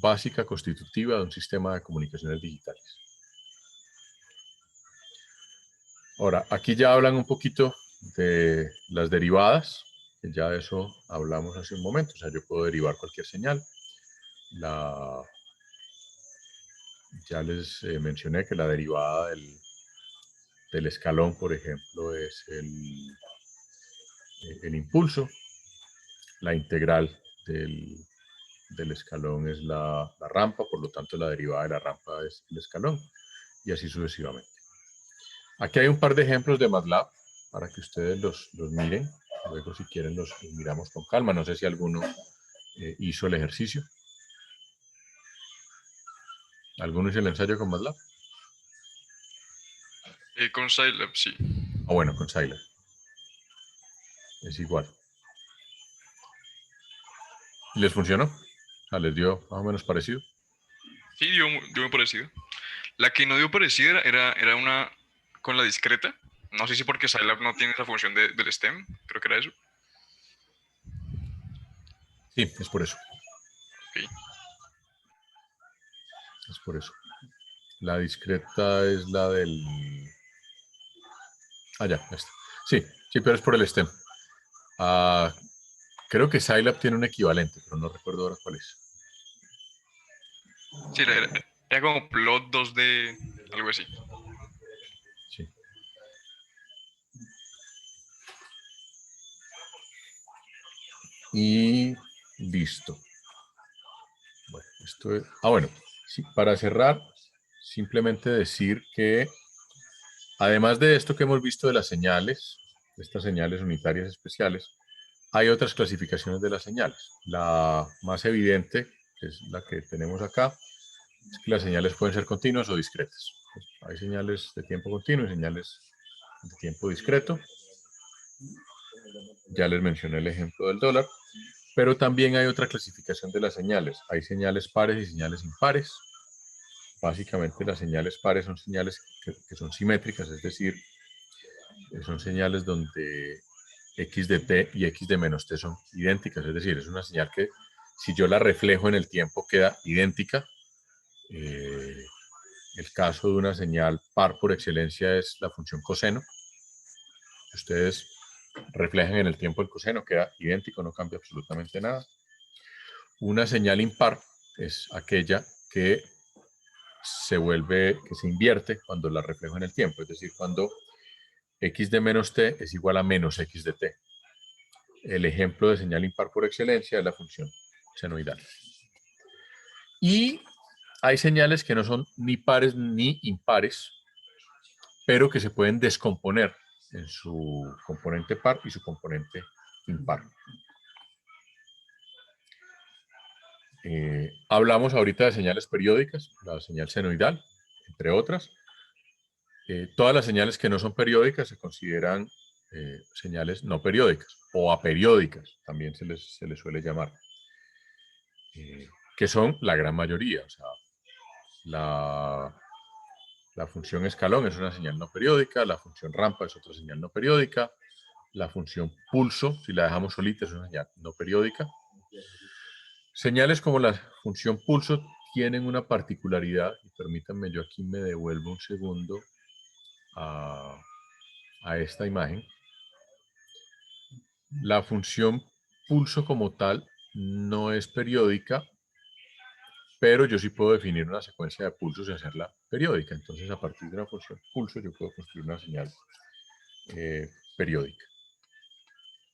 [SPEAKER 1] básica constitutiva de un sistema de comunicaciones digitales. Ahora, aquí ya hablan un poquito de las derivadas, que ya de eso hablamos hace un momento. O sea, yo puedo derivar cualquier señal. Ya les mencioné que la derivada del escalón, por ejemplo, es el impulso. La integral del escalón es la rampa, por lo tanto la derivada de la rampa es el escalón, y así sucesivamente. Aquí hay un par de ejemplos de MATLAB para que ustedes los miren. Luego, si quieren, los miramos con calma. No sé si alguno hizo el ejercicio. ¿Alguno hizo el ensayo con MATLAB?
[SPEAKER 2] Con Scilab, sí.
[SPEAKER 1] Bueno, con Scilab. Es igual. ¿Y les funcionó? O sea, ¿les dio más o menos parecido?
[SPEAKER 2] Sí, dio muy parecido. La que no dio parecida era una con la discreta. No sé si porque Scilab no tiene esa función del stem, creo que era eso.
[SPEAKER 1] Sí, es por eso.
[SPEAKER 2] Okay.
[SPEAKER 1] Es por eso. La discreta es la del... ya, esta. Sí, pero es por el stem. Creo que Scilab tiene un equivalente, pero no recuerdo ahora cuál es.
[SPEAKER 2] Sí, era como plot 2D, algo así.
[SPEAKER 1] Sí. Y listo. Bueno, esto es... bueno, sí, para cerrar, simplemente decir que además de esto que hemos visto de las señales, estas señales unitarias especiales, hay otras clasificaciones de las señales. La más evidente, que es la que tenemos acá, es que las señales pueden ser continuas o discretas. Hay señales de tiempo continuo y señales de tiempo discreto. Ya les mencioné el ejemplo del dólar. Pero también hay otra clasificación de las señales. Hay señales pares y señales impares. Básicamente las señales pares son señales que son simétricas, es decir, son señales donde x de t y x de menos t son idénticas. Es decir, es una señal que si yo la reflejo en el tiempo queda idéntica. El caso de una señal par por excelencia es la función coseno. Si ustedes reflejan en el tiempo el coseno, queda idéntico, no cambia absolutamente nada. Una señal impar es aquella que se invierte cuando la reflejo en el tiempo, es decir, cuando x de menos t es igual a menos x de t. El ejemplo de señal impar por excelencia es la función senoidal. Y hay señales que no son ni pares ni impares, pero que se pueden descomponer en su componente par y su componente impar. Hablamos ahorita de señales periódicas, la señal senoidal, entre otras. Todas las señales que no son periódicas se consideran señales no periódicas o aperiódicas, también se les suele llamar, que son la gran mayoría. O sea, la función escalón es una señal no periódica, la función rampa es otra señal no periódica, la función pulso, si la dejamos solita, es una señal no periódica. Señales como la función pulso tienen una particularidad, y permítanme, yo aquí me devuelvo un segundo a esta imagen. La función pulso como tal no es periódica, pero yo sí puedo definir una secuencia de pulsos y hacerla periódica. Entonces, a partir de una función pulso, yo puedo construir una señal periódica.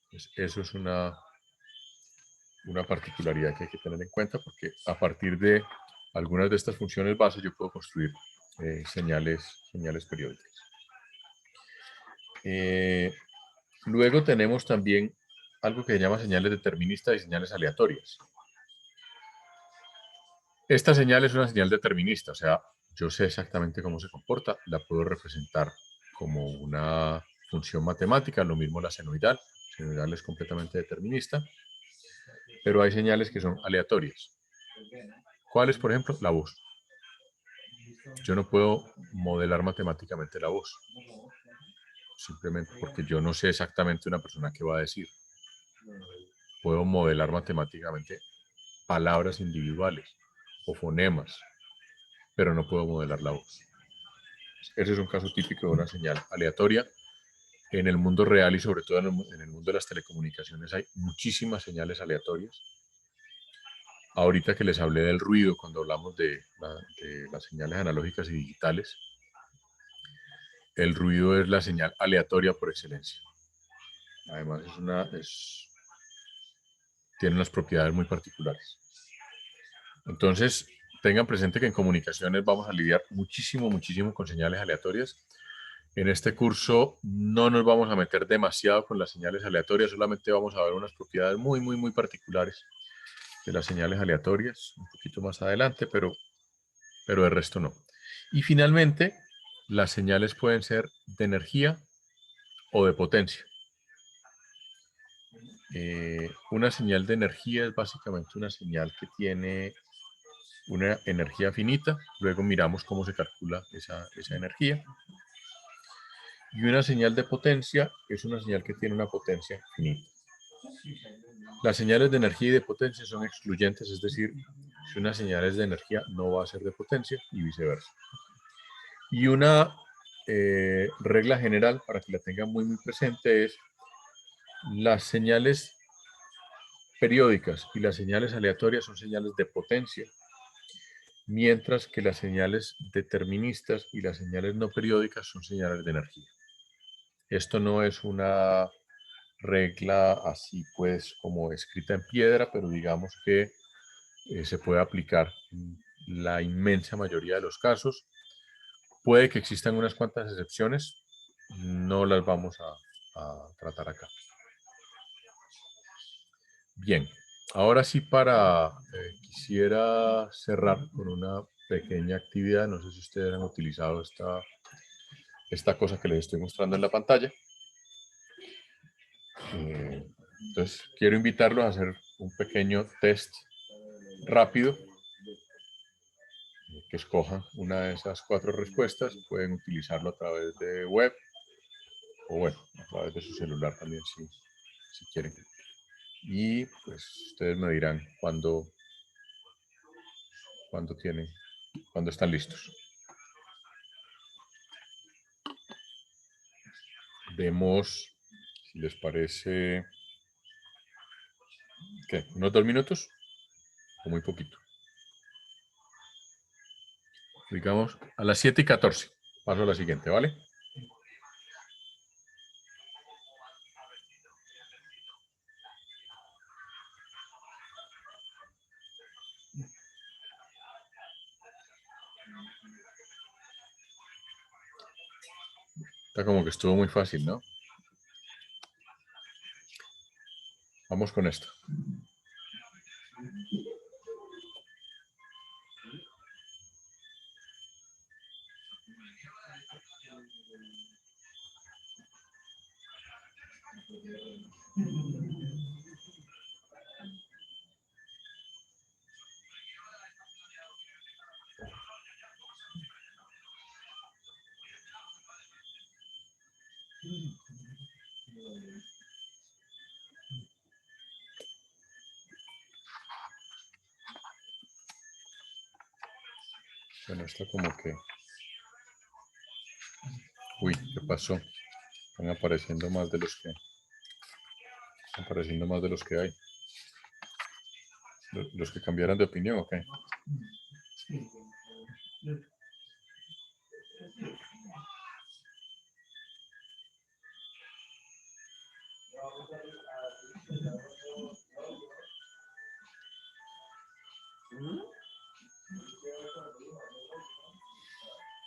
[SPEAKER 1] Entonces, eso es una particularidad que hay que tener en cuenta, porque a partir de algunas de estas funciones base yo puedo construir señales periódicas. Luego tenemos también algo que se llama señales deterministas y señales aleatorias. Esta señal es una señal determinista, o sea, yo sé exactamente cómo se comporta, la puedo representar como una función matemática, lo mismo la senoidal. La senoidal es completamente determinista, pero hay señales que son aleatorias. ¿Cuáles, por ejemplo? La voz. Yo no puedo modelar matemáticamente la voz, simplemente porque yo no sé exactamente una persona qué va a decir. Puedo modelar matemáticamente palabras individuales o fonemas, pero no puedo modelar la voz. Ese es un caso típico de una señal aleatoria. En el mundo real y sobre todo en el mundo de las telecomunicaciones hay muchísimas señales aleatorias. Ahorita que les hablé del ruido, cuando hablamos de las señales analógicas y digitales, el ruido es la señal aleatoria por excelencia. Además, tiene unas propiedades muy particulares. Entonces, tengan presente que en comunicaciones vamos a lidiar muchísimo con señales aleatorias. En este curso no nos vamos a meter demasiado con las señales aleatorias, solamente vamos a ver unas propiedades muy particulares de las señales aleatorias, un poquito más adelante, pero de resto no. Y finalmente, las señales pueden ser de energía o de potencia. Una señal de energía es básicamente una señal que tiene una energía finita, luego miramos cómo se calcula esa energía. Y una señal de potencia es una señal que tiene una potencia finita. Las señales de energía y de potencia son excluyentes, es decir, si una señal es de energía no va a ser de potencia y viceversa. Y una regla general para que la tengan muy presente es las señales periódicas y las señales aleatorias son señales de potencia, mientras que las señales deterministas y las señales no periódicas son señales de energía. Esto no es una regla así pues como escrita en piedra, pero digamos que se puede aplicar en la inmensa mayoría de los casos. Puede que existan unas cuantas excepciones, no las vamos a tratar acá. Bien, ahora sí quisiera cerrar con una pequeña actividad. No sé si ustedes han utilizado esta cosa que les estoy mostrando en la pantalla. Entonces, quiero invitarlos a hacer un pequeño test rápido, que escojan una de esas 4 respuestas. Pueden utilizarlo a través de web o, bueno, a través de su celular también, si quieren. Y pues ustedes me dirán cuándo están listos. Demos, si les parece, ¿qué? ¿Unos 2 minutos? O muy poquito. Digamos a las 7:14. Paso a la siguiente, ¿vale? Está como que estuvo muy fácil, ¿no? Vamos con esto. Bueno, está como que... Uy, ¿qué pasó? Están apareciendo más de los que... Están apareciendo más de los que hay. Los que cambiaron de opinión, ¿ok?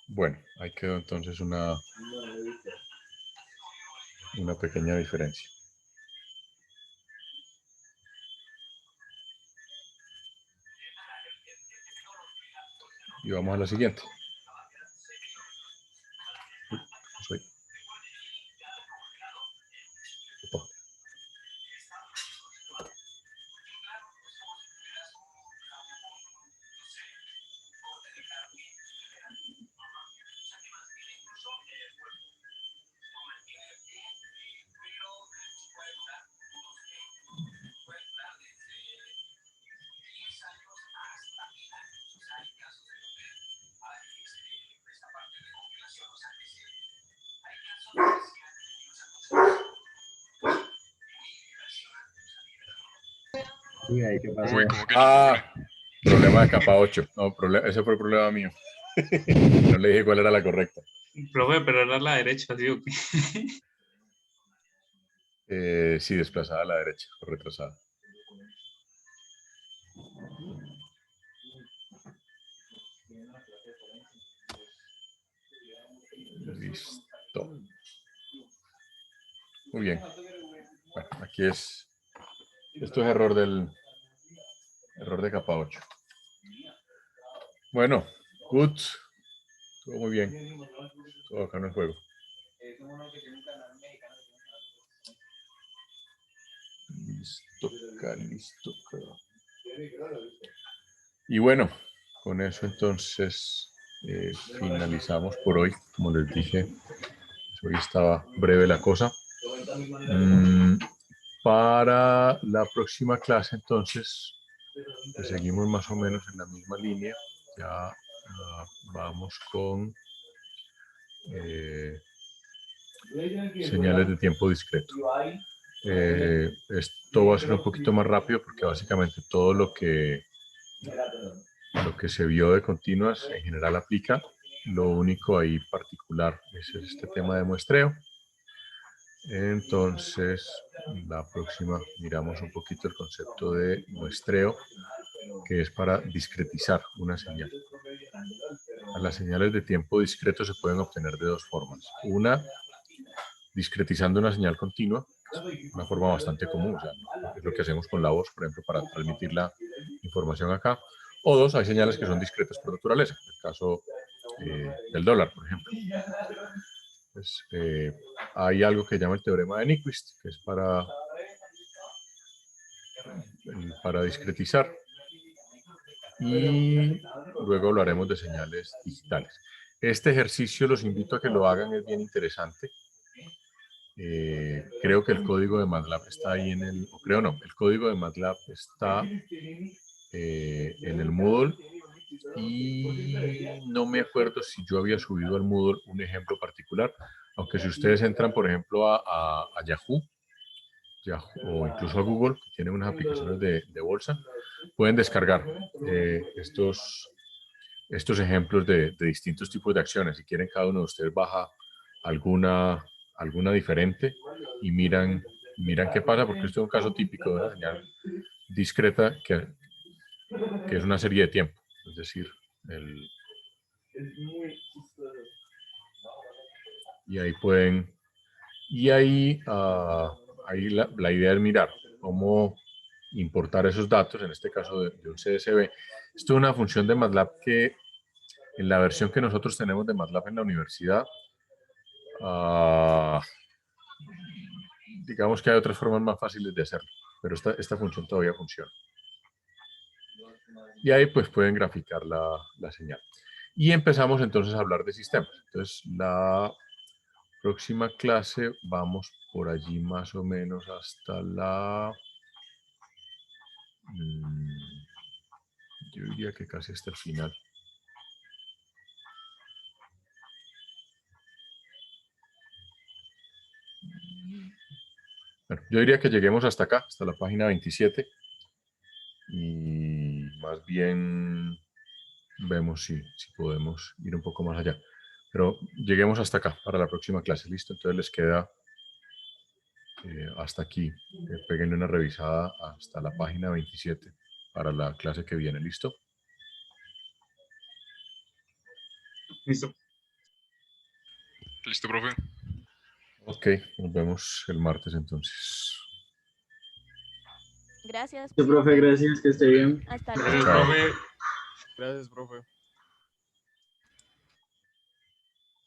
[SPEAKER 1] Bueno, ahí quedó entonces una pequeña diferencia. Y vamos a la siguiente. Uy, ¿qué pasó ahí? Opa.
[SPEAKER 6] Uy, ahí qué pasó.
[SPEAKER 2] Uy, como que
[SPEAKER 1] Problema de capa 8. No, ese fue el problema mío. No le dije cuál era la correcta.
[SPEAKER 4] Profe, pero era la derecha, ¿sí o qué?
[SPEAKER 1] Sí, desplazada a la derecha, o retrasada. Listo. Muy bien. Bueno, aquí es... Esto es error de capa 8. Bueno, good. Estuvo muy bien. Todo acá en el juego. Listo, listo. Y bueno, con eso entonces finalizamos por hoy. Como les dije, hoy estaba breve la cosa. Para la próxima clase entonces pues seguimos más o menos en la misma línea. Ya vamos con señales de tiempo discreto. Esto va a ser un poquito más rápido porque básicamente todo lo que se vio de continuas en general aplica. Lo único ahí particular es este tema de muestreo. Entonces, la próxima miramos un poquito el concepto de muestreo, que es para discretizar una señal. Las señales de tiempo discreto se pueden obtener de dos formas. Una, discretizando una señal continua, una forma bastante común, o sea, es lo que hacemos con la voz, por ejemplo, para transmitir la información acá. O dos, hay señales que son discretas por naturaleza, el caso del dólar, por ejemplo. Pues, hay algo que se llama el teorema de Nyquist, que es para discretizar, y luego hablaremos de señales digitales. Este ejercicio los invito a que lo hagan, es bien interesante. Creo que el código de MATLAB está ahí en el, o creo no, el código de MATLAB está en el Moodle, y no me acuerdo si yo había subido al Moodle un ejemplo particular, aunque si ustedes entran, por ejemplo, a Yahoo, o incluso a Google, que tienen unas aplicaciones de bolsa, pueden descargar estos ejemplos de distintos tipos de acciones. Si quieren, cada uno de ustedes baja alguna diferente y miran qué pasa, porque esto es un caso típico de una señal discreta que es una serie de tiempo. Es decir, y ahí pueden, ahí la idea es mirar cómo importar esos datos, en este caso de un CSV. Esto es una función de MATLAB que en la versión que nosotros tenemos de MATLAB en la universidad, digamos que hay otras formas más fáciles de hacerlo, pero esta función todavía funciona. Y ahí pues pueden graficar la señal. Y empezamos entonces a hablar de sistemas. Entonces la próxima clase vamos por allí más o menos hasta yo diría que casi hasta el final. Bueno, yo diría que lleguemos hasta acá, hasta la página 27, y más bien vemos si podemos ir un poco más allá. Pero lleguemos hasta acá para la próxima clase, ¿listo? Entonces les queda hasta aquí. Peguen una revisada hasta la página 27 para la clase que viene, ¿listo?
[SPEAKER 4] Listo.
[SPEAKER 2] Listo, profe.
[SPEAKER 1] Ok, nos vemos el martes entonces.
[SPEAKER 7] Gracias.
[SPEAKER 8] Profe, gracias, que esté bien.
[SPEAKER 7] Hasta
[SPEAKER 4] Gracias,
[SPEAKER 7] luego.
[SPEAKER 4] profe.
[SPEAKER 5] Gracias, profe.